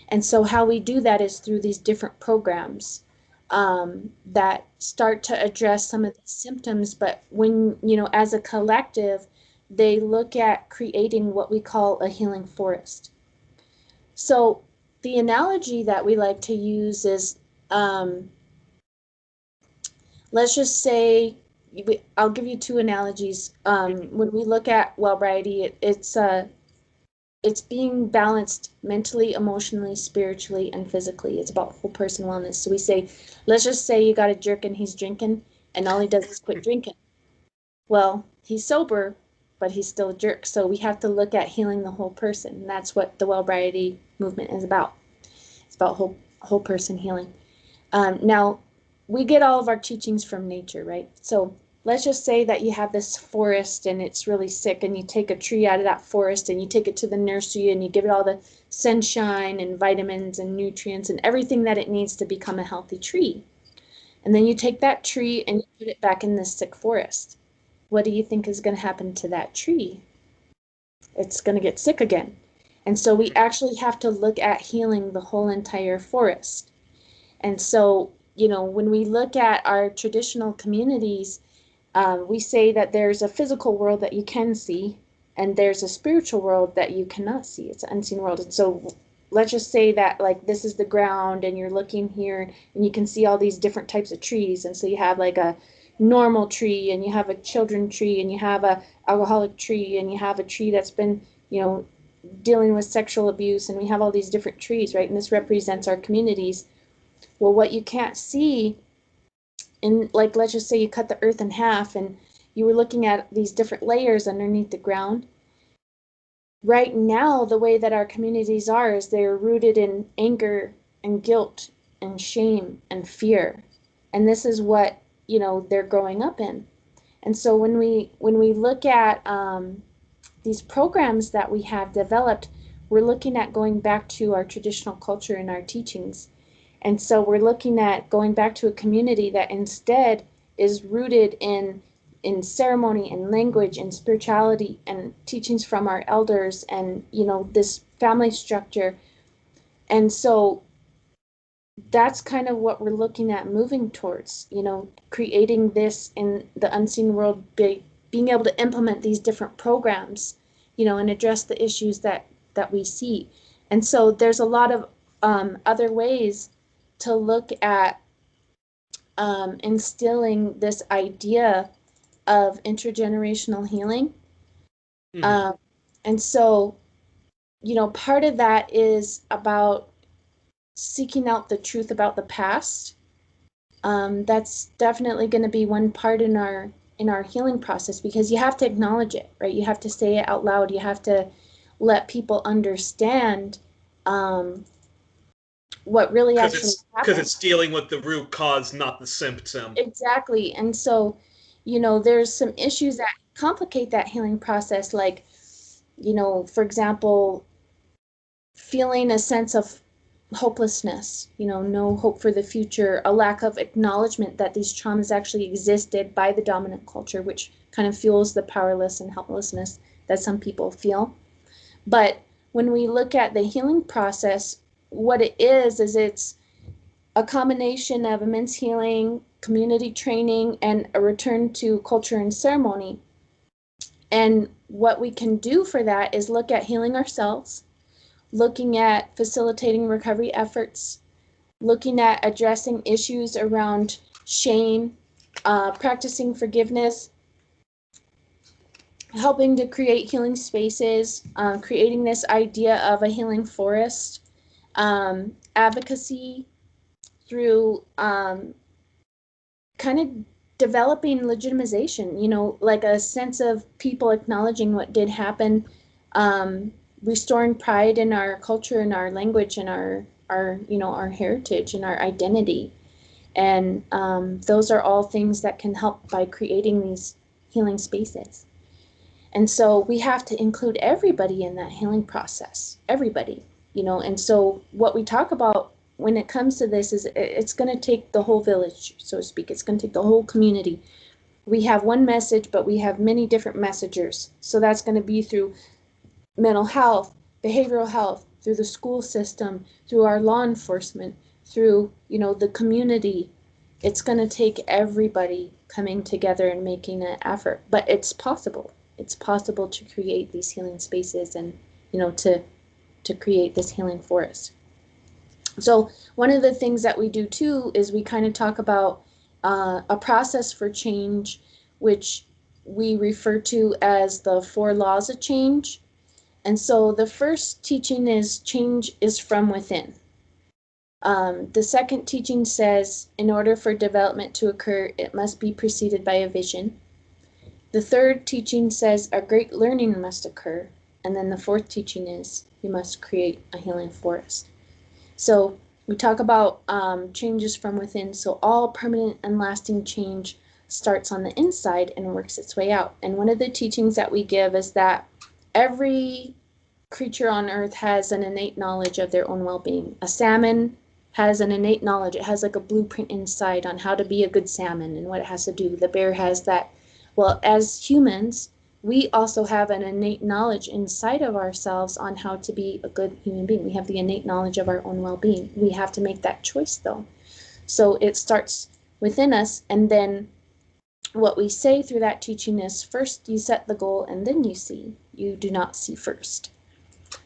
[SPEAKER 2] And so how we do that is through these different programs that start to address some of the symptoms. But when, as a collective, they look at creating what we call a healing forest. So the analogy that we like to use is, let's just say, I'll give you two analogies. When we look at Wellbriety, it's being balanced mentally, emotionally, spiritually, and physically. It's about whole person wellness. So we say, let's just say you got a jerk and he's drinking, and all he does is quit drinking. Well, he's sober, but he's still a jerk. So we have to look at healing the whole person. And that's what the Wellbriety movement is about. It's about whole person healing. Now, we get all of our teachings from nature, right? So let's just say that you have this forest and it's really sick, and you take a tree out of that forest and you take it to the nursery and you give it all the sunshine and vitamins and nutrients and everything that it needs to become a healthy tree. And then you take that tree and you put it back in this sick forest. What do you think is going to happen to that tree? It's going to get sick again. And so we actually have to look at healing the whole entire forest. And so, when we look at our traditional communities, we say that there's a physical world that you can see, and there's a spiritual world that you cannot see. It's an unseen world. And so let's just say that, like, this is the ground and you're looking here and you can see all these different types of trees. And so you have like a normal tree, and you have a children tree, and you have a alcoholic tree, and you have a tree that's been, dealing with sexual abuse, and we have all these different trees, right? And this represents our communities. Well, what you can't see, and like, let's just say you cut the earth in half and you were looking at these different layers underneath the ground. Right now, the way that our communities are is they're rooted in anger and guilt and shame and fear. And this is what, they're growing up in. And so when we look at these programs that we have developed, we're looking at going back to our traditional culture and our teachings. And so we're looking at going back to a community that instead is rooted in ceremony and language and spirituality and teachings from our elders and, this family structure. And so that's kind of what we're looking at moving towards, creating this in the unseen world, being able to implement these different programs, and address the issues that we see. And so there's a lot of other ways to look at instilling this idea of intergenerational healing. Mm-hmm. And so, part of that is about seeking out the truth about the past. That's definitely going to be one part in our healing process, because you have to acknowledge it, right? You have to say it out loud. You have to let people understand what really actually happened.
[SPEAKER 1] Because it's dealing with the root cause, not the symptom.
[SPEAKER 2] Exactly. And so, there's some issues that complicate that healing process, like, for example, feeling a sense of hopelessness, no hope for the future, a lack of acknowledgement that these traumas actually existed by the dominant culture, which kind of fuels the powerless and helplessness that some people feel. But when we look at the healing process, what it is it's a combination of immense healing, community training, and a return to culture and ceremony. And what we can do for that is look at healing ourselves, looking at facilitating recovery efforts, looking at addressing issues around shame, practicing forgiveness, helping to create healing spaces, creating this idea of a healing forest, advocacy through kind of developing legitimization, like a sense of people acknowledging what did happen, restoring pride in our culture and our language and our heritage and our identity. And those are all things that can help by creating these healing spaces. And so we have to include everybody in that healing process, everybody, and so what we talk about when it comes to this is it's going to take the whole village, so to speak. It's going to take the whole community. we have one message, but we have many different messengers. So that's going to be through mental health, behavioral health, through the school system, through our law enforcement, through, the community. It's going to take everybody coming together and making an effort, but it's possible. It's possible to create these healing spaces and, to create this healing forest. So one of the things that we do too is we kind of talk about a process for change, which we refer to as the 4 laws of change. And so the first teaching is change is from within. The second teaching says, in order for development to occur, it must be preceded by a vision. The third teaching says a great learning must occur. And then the fourth teaching is you must create a healing forest. So we talk about changes from within. So all permanent and lasting change starts on the inside and works its way out. And one of the teachings that we give is that every creature on earth has an innate knowledge of their own well-being. A salmon has an innate knowledge. It has like a blueprint inside on how to be a good salmon and what it has to do. The bear has that. Well, as humans, we also have an innate knowledge inside of ourselves on how to be a good human being. We have the innate knowledge of our own well-being. We have to make that choice, though. So it starts within us, and then what we say through that teaching is, first you set the goal, and then you see. You do not see first.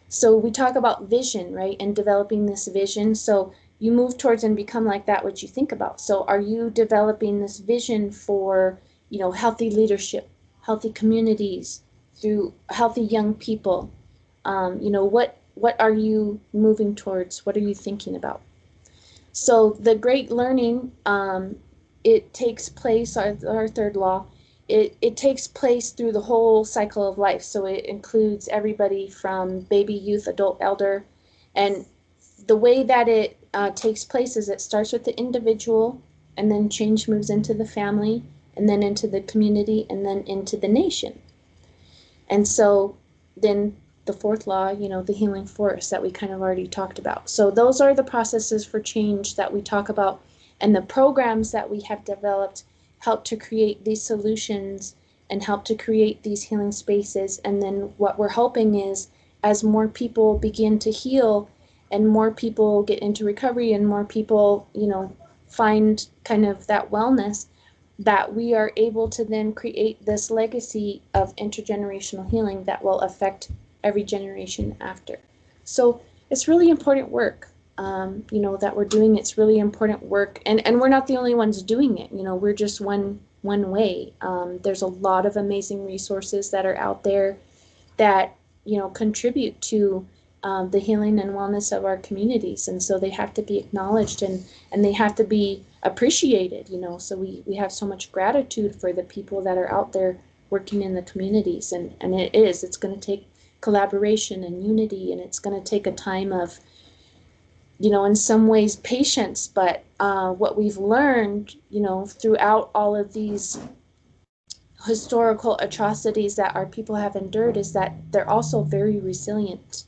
[SPEAKER 2] So we talk about vision, right, and developing this vision. So you move towards and become like that what you think about. So are you developing this vision for, healthy leadership, healthy communities, through healthy young people? What are you moving towards? What are you thinking about? So the great learning, it takes place, our third law, it takes place through the whole cycle of life. So it includes everybody from baby, youth, adult, elder. And the way that it takes place is it starts with the individual, and then change moves into the family, and then into the community, and then into the nation. And so then the fourth law, the healing force that we kind of already talked about. So those are the processes for change that we talk about, and the programs that we have developed help to create these solutions and help to create these healing spaces. And then what we're hoping is, as more people begin to heal and more people get into recovery and more people, find kind of that wellness, that we are able to then create this legacy of intergenerational healing that will affect every generation after. So it's really important work, that we're doing. It's really important work, and we're not the only ones doing it. We're just one way. There's a lot of amazing resources that are out there that contribute to the healing and wellness of our communities, and so they have to be acknowledged and they have to be appreciated. So we have so much gratitude for the people that are out there working in the communities, and it's going to take collaboration and unity, and it's going to take a time of, in some ways patience, but what we've learned, throughout all of these historical atrocities that our people have endured is that they're also very resilient.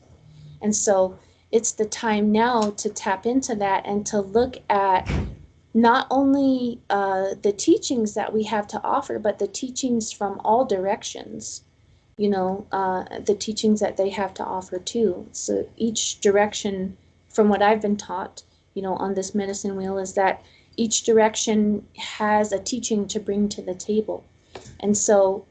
[SPEAKER 2] And so it's the time now to tap into that and to look at not only the teachings that we have to offer, but the teachings from all directions, the teachings that they have to offer too. So each direction, from what I've been taught, on this medicine wheel, is that each direction has a teaching to bring to the table. And so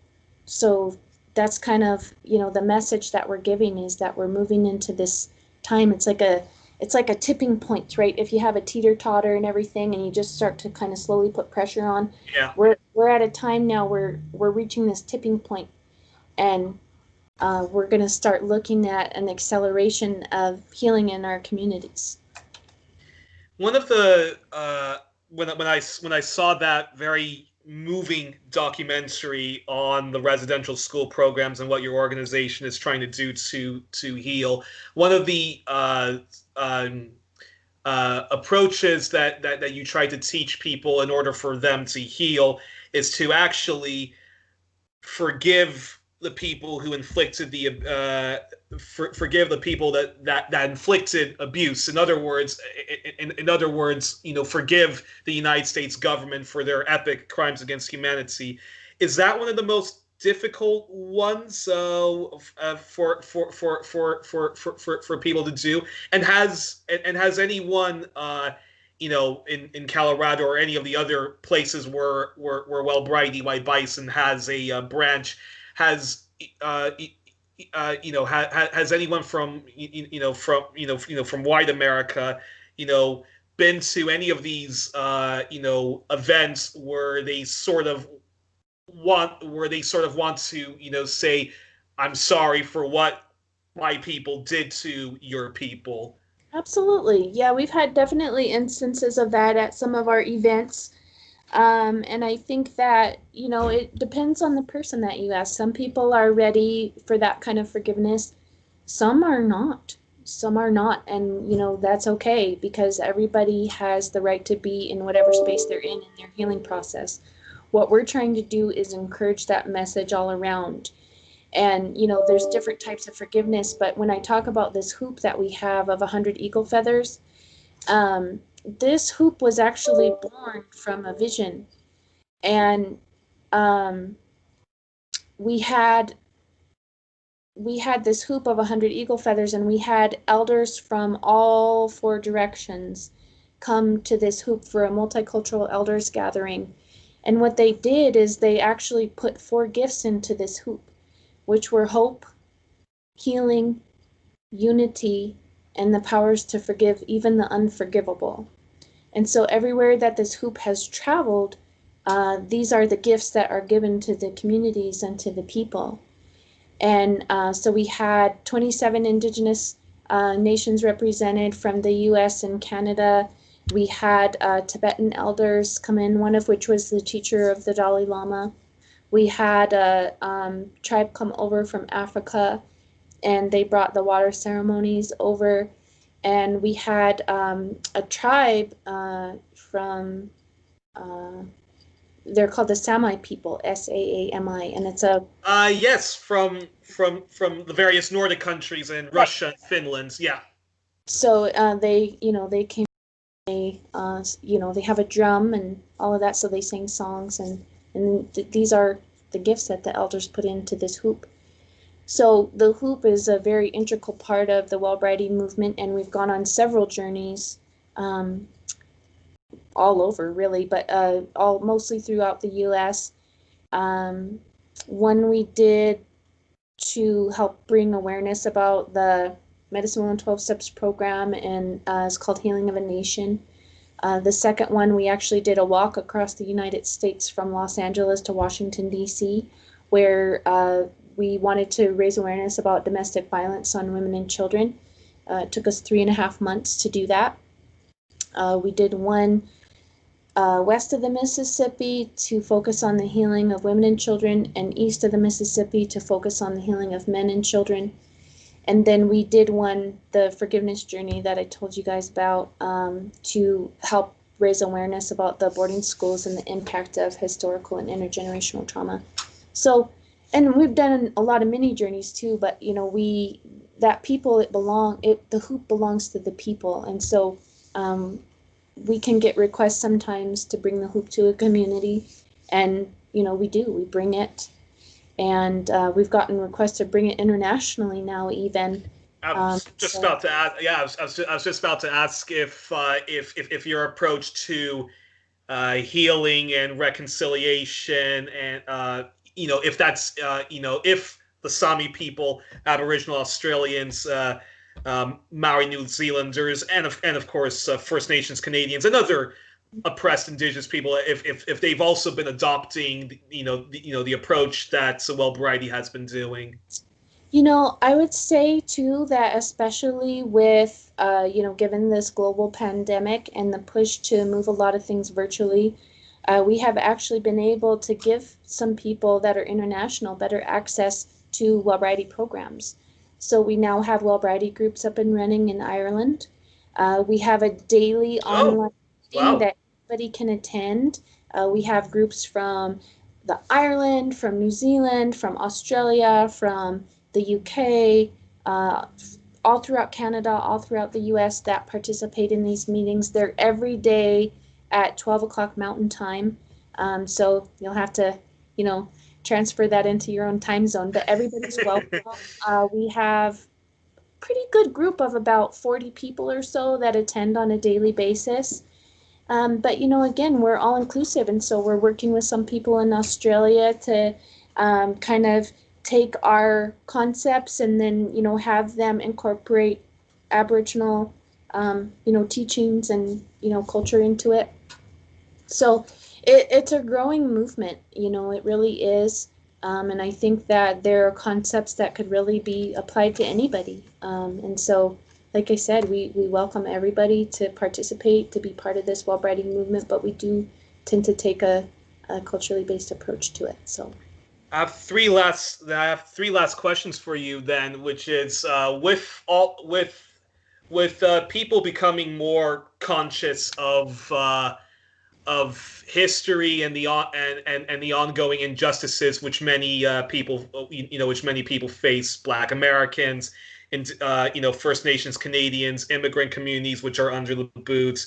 [SPEAKER 2] that's kind of, the message that we're giving is that we're moving into this time. It's like a tipping point, right? If you have a teeter-totter and everything, and you just start to kind of slowly put pressure on.
[SPEAKER 1] Yeah.
[SPEAKER 2] We're at a time now where we're reaching this tipping point, and we're going to start looking at an acceleration of healing in our communities.
[SPEAKER 1] One of the when I saw that very moving documentary on the residential school programs and what your organization is trying to do to heal, one of the approaches that you try to teach people in order for them to heal is to actually forgive the people who inflicted the forgive the people that inflicted abuse. In other words, in other words, forgive the United States government for their epic crimes against humanity. Is that one of the most difficult ones for people to do? And has anyone in Colorado or any of the other places where Wellbriety by Bison has a branch, has has anyone from white America, been to any of these events where they sort of want to say, I'm sorry for what my people did to your people?
[SPEAKER 2] Absolutely. Yeah, we've had definitely instances of that at some of our events. And I think that, it depends on the person that you ask. Some people are ready for that kind of forgiveness. Some are not. Some are not. And, that's okay, because everybody has the right to be in whatever space they're in their healing process. What we're trying to do is encourage that message all around. And, there's different types of forgiveness. But when I talk about this hoop that we have of 100 eagle feathers, this hoop was actually born from a vision. And we had this hoop of 100 eagle feathers, and we had elders from all 4 directions come to this hoop for a multicultural elders gathering. And what they did is they actually put 4 gifts into this hoop, which were hope, healing, unity, and the powers to forgive even the unforgivable. And so everywhere that this hoop has traveled, these are the gifts that are given to the communities and to the people. And so we had 27 Indigenous nations represented from the US and Canada. We had Tibetan elders come in, one of which was the teacher of the Dalai Lama. We had a tribe come over from Africa, and they brought the water ceremonies over. And we had a tribe from, they're called the Sami people, Saami, and it's a
[SPEAKER 1] yes, from the various Nordic countries and
[SPEAKER 2] right.
[SPEAKER 1] Russia and Finland, yeah.
[SPEAKER 2] So they came, they they have a drum and all of that, so they sing songs, and these are the gifts that the elders put into this hoop. So the hoop is a very integral part of the Wellbriety movement, and we've gone on several journeys all over, really, but mostly throughout the U.S. One we did to help bring awareness about the Medicine Wheel and 12 Steps program, and it's called Healing of a Nation. The second one, we actually did a walk across the United States from Los Angeles to Washington, D.C., where we wanted to raise awareness about domestic violence on women and children. It took us 3.5 months to do that. We did one west of the Mississippi to focus on the healing of women and children, and east of the Mississippi to focus on the healing of men and children. And then we did one, the forgiveness journey that I told you guys about, to help raise awareness about the boarding schools and the impact of historical and intergenerational trauma. So, and we've done a lot of mini journeys too, but the hoop belongs to the people. And so we can get requests sometimes to bring the hoop to a community, and we bring it. And we've gotten requests to bring it internationally now, even.
[SPEAKER 1] I was just about to ask. Yeah, I was just about to ask if your approach to healing and reconciliation, and if that's if the Sami people, Aboriginal Australians, Maori New Zealanders, and of course First Nations Canadians and other oppressed Indigenous people, if they've also been adopting the approach that Wellbriety has been doing.
[SPEAKER 2] I would say too that especially with given this global pandemic and the push to move a lot of things virtually, we have actually been able to give some people that are international better access to Wellbriety programs. So we now have Wellbriety groups up and running in Ireland. We have a daily online meeting that anybody can attend. We have groups from the Ireland, from New Zealand, from Australia, from the UK, all throughout Canada, all throughout the US that participate in these meetings. They're every day at 12 o'clock Mountain Time. So you'll have to, transfer that into your own time zone, but everybody's welcome. We have pretty good group of about 40 people or so that attend on a daily basis. But again, we're all inclusive, and so we're working with some people in Australia to kind of take our concepts and then have them incorporate Aboriginal teachings and culture into it. So it's a growing movement, it really is. And I think that there are concepts that could really be applied to anybody. And so, like I said, we welcome everybody to participate, to be part of this Wellbriety movement, but we do tend to take a culturally based approach to it. So
[SPEAKER 1] I have three last questions for you then, which is with people becoming more conscious of history and the ongoing injustices which many people face, Black Americans and First Nations Canadians, immigrant communities which are under the boots,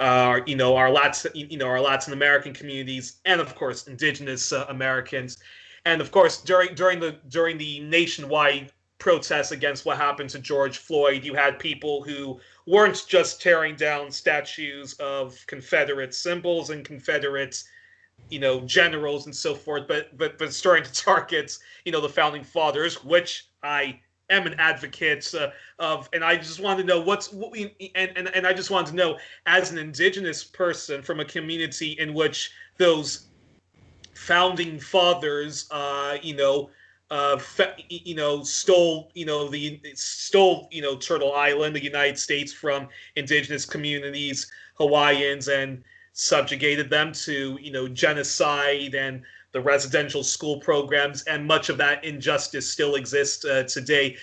[SPEAKER 1] our Latin American communities, and of course Indigenous Americans, and of course during the nationwide protests against what happened to George Floyd, you had people who weren't just tearing down statues of Confederate symbols and Confederate generals and so forth, but starting to target the founding fathers, which I am an advocate of, and I just wanted to know and I just wanted to know, as an Indigenous person from a community in which those founding fathers, stole Turtle Island, the United States, from Indigenous communities, Hawaiians, and subjugated them to genocide and the residential school programs, and much of that injustice still exists today.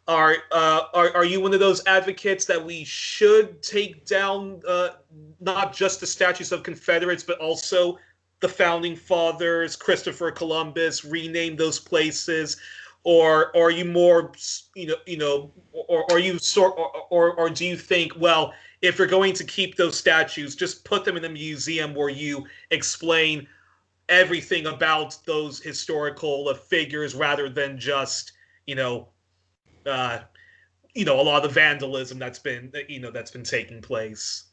[SPEAKER 1] Are you one of those advocates that we should take down not just the statues of Confederates, but also the founding fathers, Christopher Columbus, rename those places, or are you more, or do you think, well, if you're going to keep those statues, just put them in a museum where you explain everything about those historical figures rather than just, a lot of vandalism that's been taking place?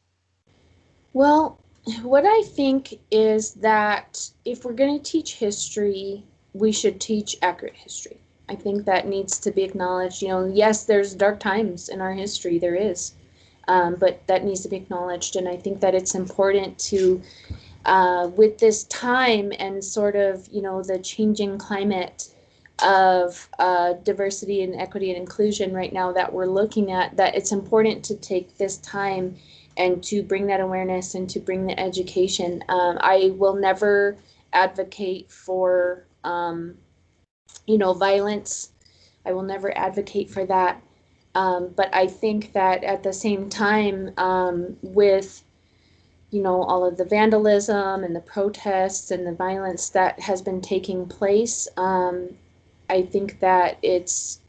[SPEAKER 2] well, what I think is that if we're going to teach history, we should teach accurate history. I think that needs to be acknowledged. Yes, there's dark times in our history, there is, but that needs to be acknowledged. And I think that it's important to, with this time and sort of, the changing climate of diversity and equity and inclusion right now that we're looking at, that it's important to take this time and to bring that awareness and to bring the education. I will never advocate for, violence. I will never advocate for that. But I think that at the same time, with, all of the vandalism and the protests and the violence that has been taking place, I think that it's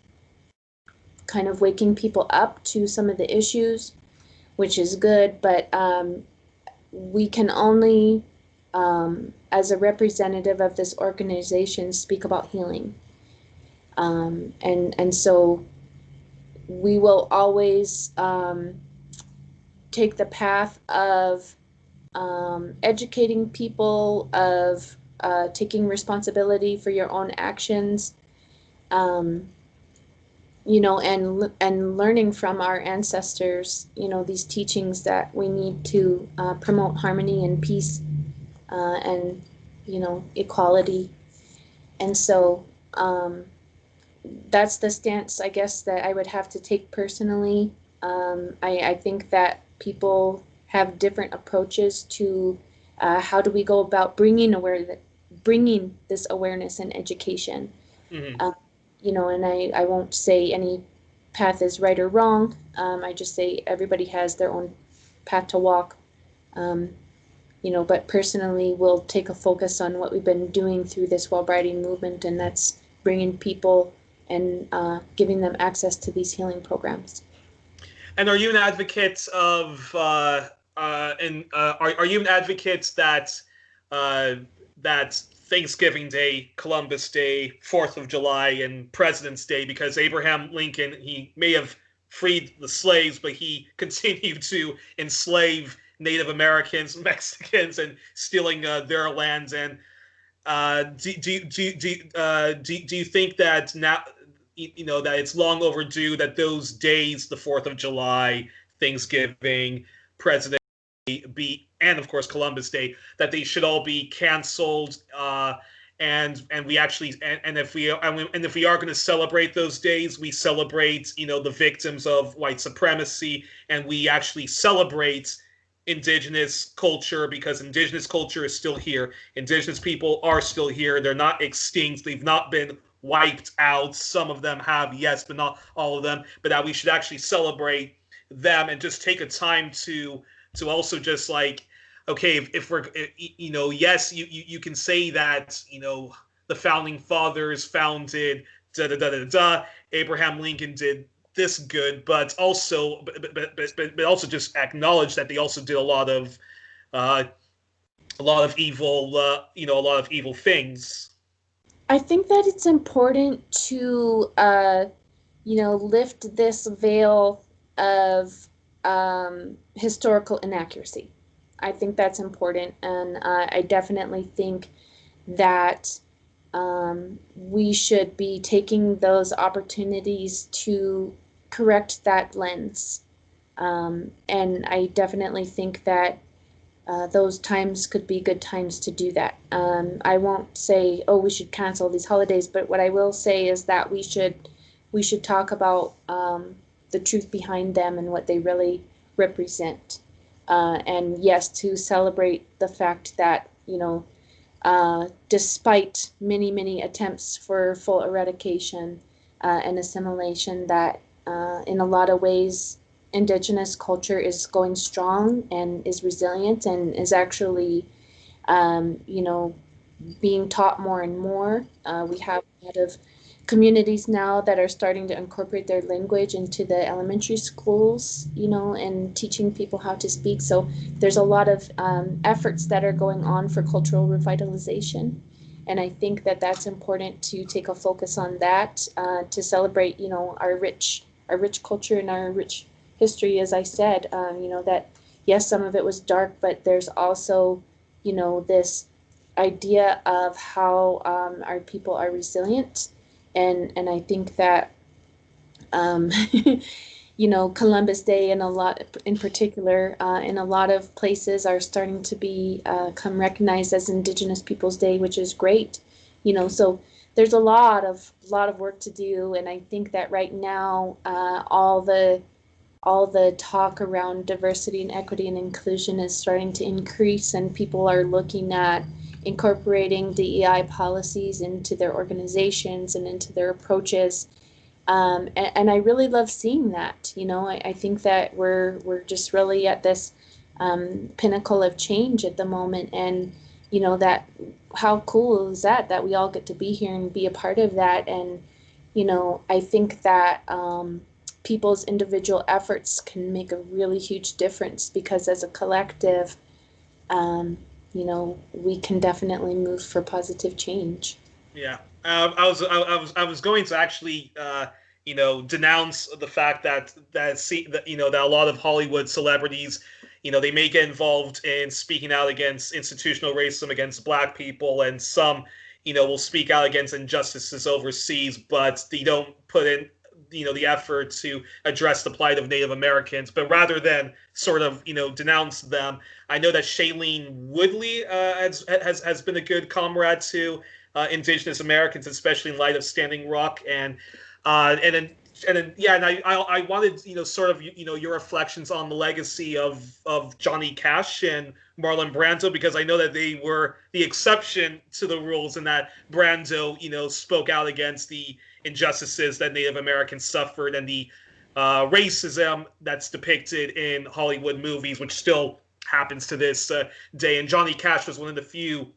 [SPEAKER 2] kind of waking people up to some of the issues, which is good, but we can only, as a representative of this organization, speak about healing. And so we will always take the path of educating people, of taking responsibility for your own actions, and learning from our ancestors, these teachings that we need to promote harmony and peace, and equality. And so that's the stance, I guess, that I would have to take personally. I think that people have different approaches to how do we go about bringing this awareness and education.
[SPEAKER 1] Mm-hmm.
[SPEAKER 2] And I won't say any path is right or wrong. I just say everybody has their own path to walk. but personally we'll take a focus on what we've been doing through this Wellbriety movement, and that's bringing people and giving them access to these healing programs.
[SPEAKER 1] And are you an advocate of are you an advocate that that Thanksgiving Day, Columbus Day, 4th of July, and President's Day, because Abraham Lincoln, he may have freed the slaves, but he continued to enslave Native Americans, Mexicans, and stealing their lands. And do you think that now, that it's long overdue that those days, the 4th of July, Thanksgiving, President be, and of course Columbus Day, that they should all be canceled? And we actually, and if we are going to celebrate those days, we celebrate the victims of white supremacy, and we actually celebrate Indigenous culture, because Indigenous culture is still here. Indigenous people are still here. They're not extinct. They've not been wiped out. Some of them have, yes, but not all of them. But that we should actually celebrate them and just take a time to also just like, okay, if we're, yes, you can say that, the founding fathers founded da da da da da. Abraham Lincoln did this good, but also just acknowledge that they also did uh, a lot of evil, a lot of evil things.
[SPEAKER 2] I think that it's important to, lift this veil of historical inaccuracy. I think that's important, and I definitely think that we should be taking those opportunities to correct that lens. And I definitely think that those times could be good times to do that. I won't say, oh, we should cancel these holidays, but what I will say is that we should talk about the truth behind them and what they really represent. And yes, to celebrate the fact that, despite many, many attempts for full eradication and assimilation, that in a lot of ways, Indigenous culture is going strong and is resilient and is actually, being taught more and more. We have a lot of communities now that are starting to incorporate their language into the elementary schools, and teaching people how to speak. So there's a lot of efforts that are going on for cultural revitalization. And I think that that's important to take a focus on that, to celebrate, our rich culture and our rich history, as I said, that yes, some of it was dark, but there's also, this idea of how our people are resilient. And I think that, Columbus Day and a lot, in particular, in a lot of places are starting to become recognized as Indigenous Peoples Day, which is great. So there's a lot of work to do, and I think that right now, all the talk around diversity and equity and inclusion is starting to increase, and people are looking at incorporating DEI policies into their organizations and into their approaches. And I really love seeing that. I think that we're just really at this pinnacle of change at the moment, and that how cool is that we all get to be here and be a part of that. And I think that people's individual efforts can make a really huge difference, because as a collective, we can definitely move for positive change.
[SPEAKER 1] Yeah, I was going to actually denounce the fact that a lot of Hollywood celebrities, they may get involved in speaking out against institutional racism against Black people, and some will speak out against injustices overseas, but they don't put in the effort to address the plight of Native Americans. But rather than sort of denounce them, I know that Shailene Woodley has been a good comrade to Indigenous Americans, especially in light of Standing Rock, and I wanted sort of your reflections on the legacy of Johnny Cash and Marlon Brando, because I know that they were the exception to the rules, and that Brando spoke out against the injustices that Native Americans suffered, and the racism that's depicted in Hollywood movies, which still happens to this day. And Johnny Cash was one of the few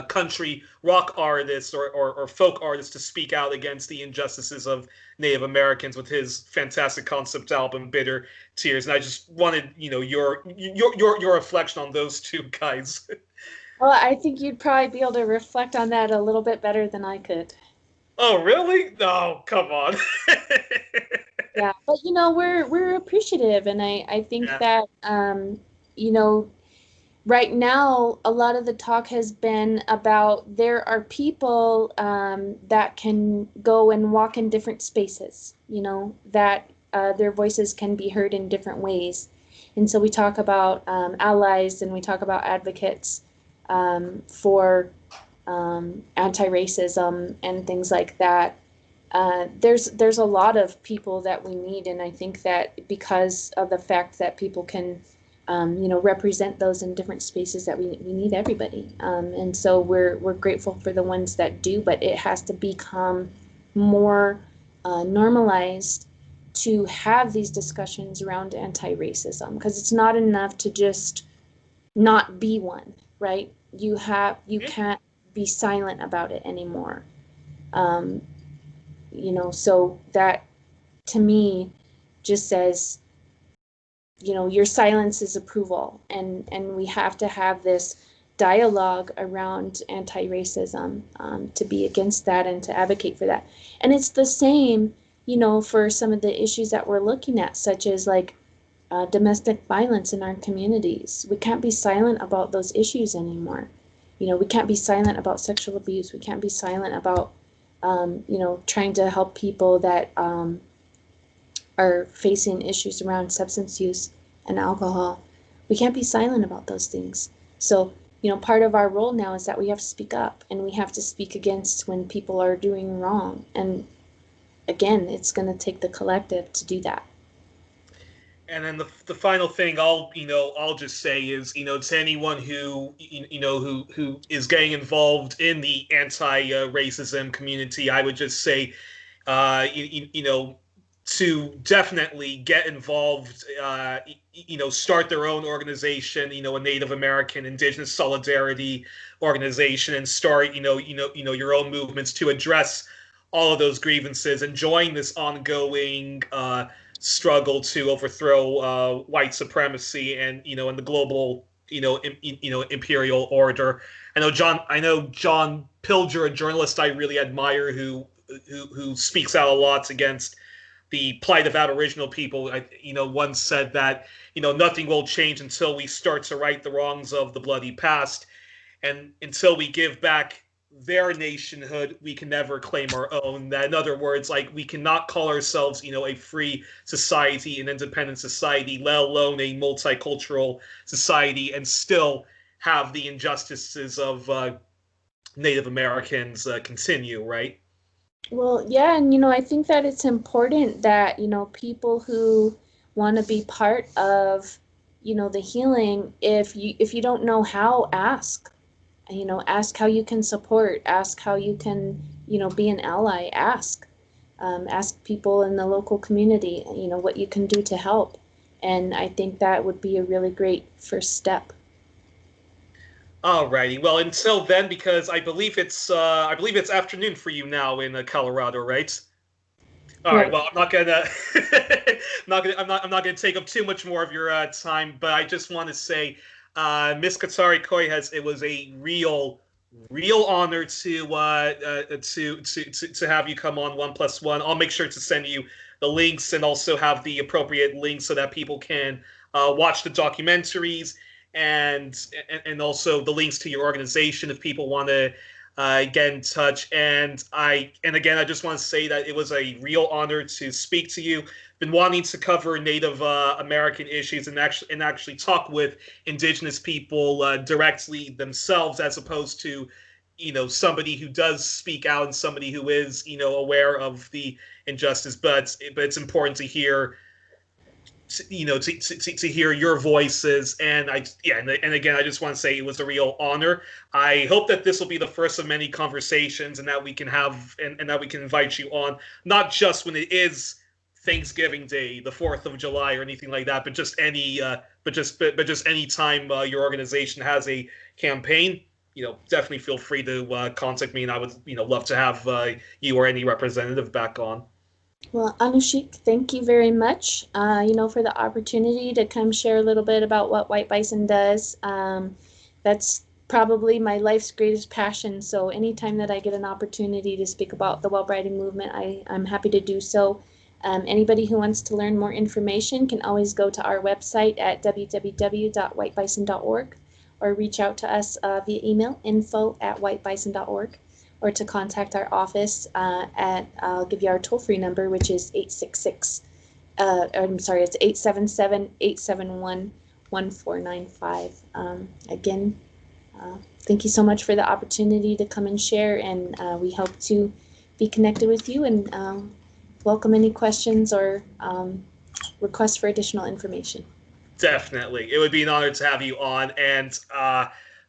[SPEAKER 1] country rock artists or folk artists to speak out against the injustices of Native Americans with his fantastic concept album Bitter Tears. And I just wanted, your reflection on those two guys.
[SPEAKER 2] Well, I think you'd probably be able to reflect on that a little bit better than I could.
[SPEAKER 1] Oh, really? No, come on.
[SPEAKER 2] Yeah, but we're appreciative, and I think that right now a lot of the talk has been about there are people that can go and walk in different spaces, that their voices can be heard in different ways. And so we talk about allies, and we talk about advocates for anti-racism and things like that. There's a lot of people that we need, and I think that because of the fact that people can represent those in different spaces, that we need everybody. And so we're grateful for the ones that do, but it has to become more normalized to have these discussions around anti-racism, because it's not enough to just not be one, right? You can't be silent about it anymore. So that to me just says, your silence is approval, and we have to have this dialogue around anti-racism to be against that and to advocate for that. And it's the same, for some of the issues that we're looking at, such as like domestic violence in our communities. We can't be silent about those issues anymore. We can't be silent about sexual abuse. We can't be silent about trying to help people that are facing issues around substance use and alcohol. We can't be silent about those things. So, part of our role now is that we have to speak up, and we have to speak against when people are doing wrong. And again, it's going to take the collective to do that.
[SPEAKER 1] And then the final thing I'll just say is, to anyone who who is getting involved in the anti-racism community, I would just say, to definitely get involved, start their own organization, a Native American Indigenous solidarity organization, and start, your own movements to address all of those grievances and join this ongoing struggle to overthrow white supremacy and and the global imperial order. I know John Pilger, a journalist I really admire, who speaks out a lot against the plight of Aboriginal people. Once said that nothing will change until we start to right the wrongs of the bloody past, and until we give back their nationhood, we can never claim our own. That, in other words, like, we cannot call ourselves, a free society, an independent society, let alone a multicultural society, and still have the injustices of Native Americans continue, right?
[SPEAKER 2] Well, yeah, and I think that it's important that people who want to be part of the healing, if you don't know how, ask. Ask how you can support, ask how you can, be an ally, ask people in the local community, what you can do to help. And I think that would be a really great first step.
[SPEAKER 1] Alrighty. Well, until then, because I believe it's afternoon for you now in Colorado, right? All right. Well, I'm not gonna, I'm not gonna take up too much more of your time, but I just want to say, Miss Kateri Coyhis, it was a real honor to have you come on 1+1. I'll make sure to send you the links and also have the appropriate links so that people can watch the documentaries and also the links to your organization if people want to get in touch. And again, I just want to say that it was a real honor to speak to you. Been wanting to cover Native American issues and actually talk with Indigenous people directly themselves, as opposed to somebody who does speak out and somebody who is aware of the injustice. But it's important to hear to hear your voices. And again, I just want to say it was a real honor. I hope that this will be the first of many conversations, and that we can have and that we can invite you on, not just when it is Thanksgiving Day, the 4th of July, or anything like that, but just just any time your organization has a campaign, definitely feel free to contact me, and I would love to have you or any representative back on.
[SPEAKER 2] Well, Anushik, thank you very much, for the opportunity to come share a little bit about what White Bison does. That's probably my life's greatest passion. So anytime that I get an opportunity to speak about the Wellbriety movement, I'm happy to do so. Anybody who wants to learn more information can always go to our website at www.whitebison.org or reach out to us via email, info@whitebison.org, or to contact our office I'll give you our toll-free number, which is 866, it's 877-871-1495. Again, thank you so much for the opportunity to come and share, and we hope to be connected with you, and welcome any questions or requests for additional information.
[SPEAKER 1] Definitely, it would be an honor to have you on, and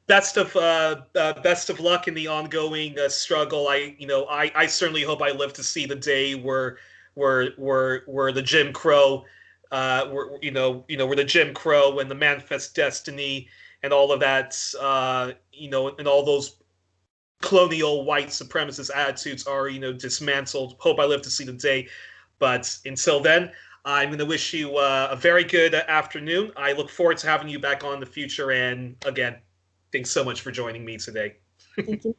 [SPEAKER 1] best of luck in the ongoing struggle. I certainly hope I live to see the day where the Jim Crow, where the Jim Crow and the Manifest Destiny and all of that, and all those colonial white supremacist attitudes are dismantled. Hope I live to see the day, but until then, I'm going to wish you a very good afternoon. I look forward to having you back on in the future, and again, thanks so much for joining me today.
[SPEAKER 2] Thank you.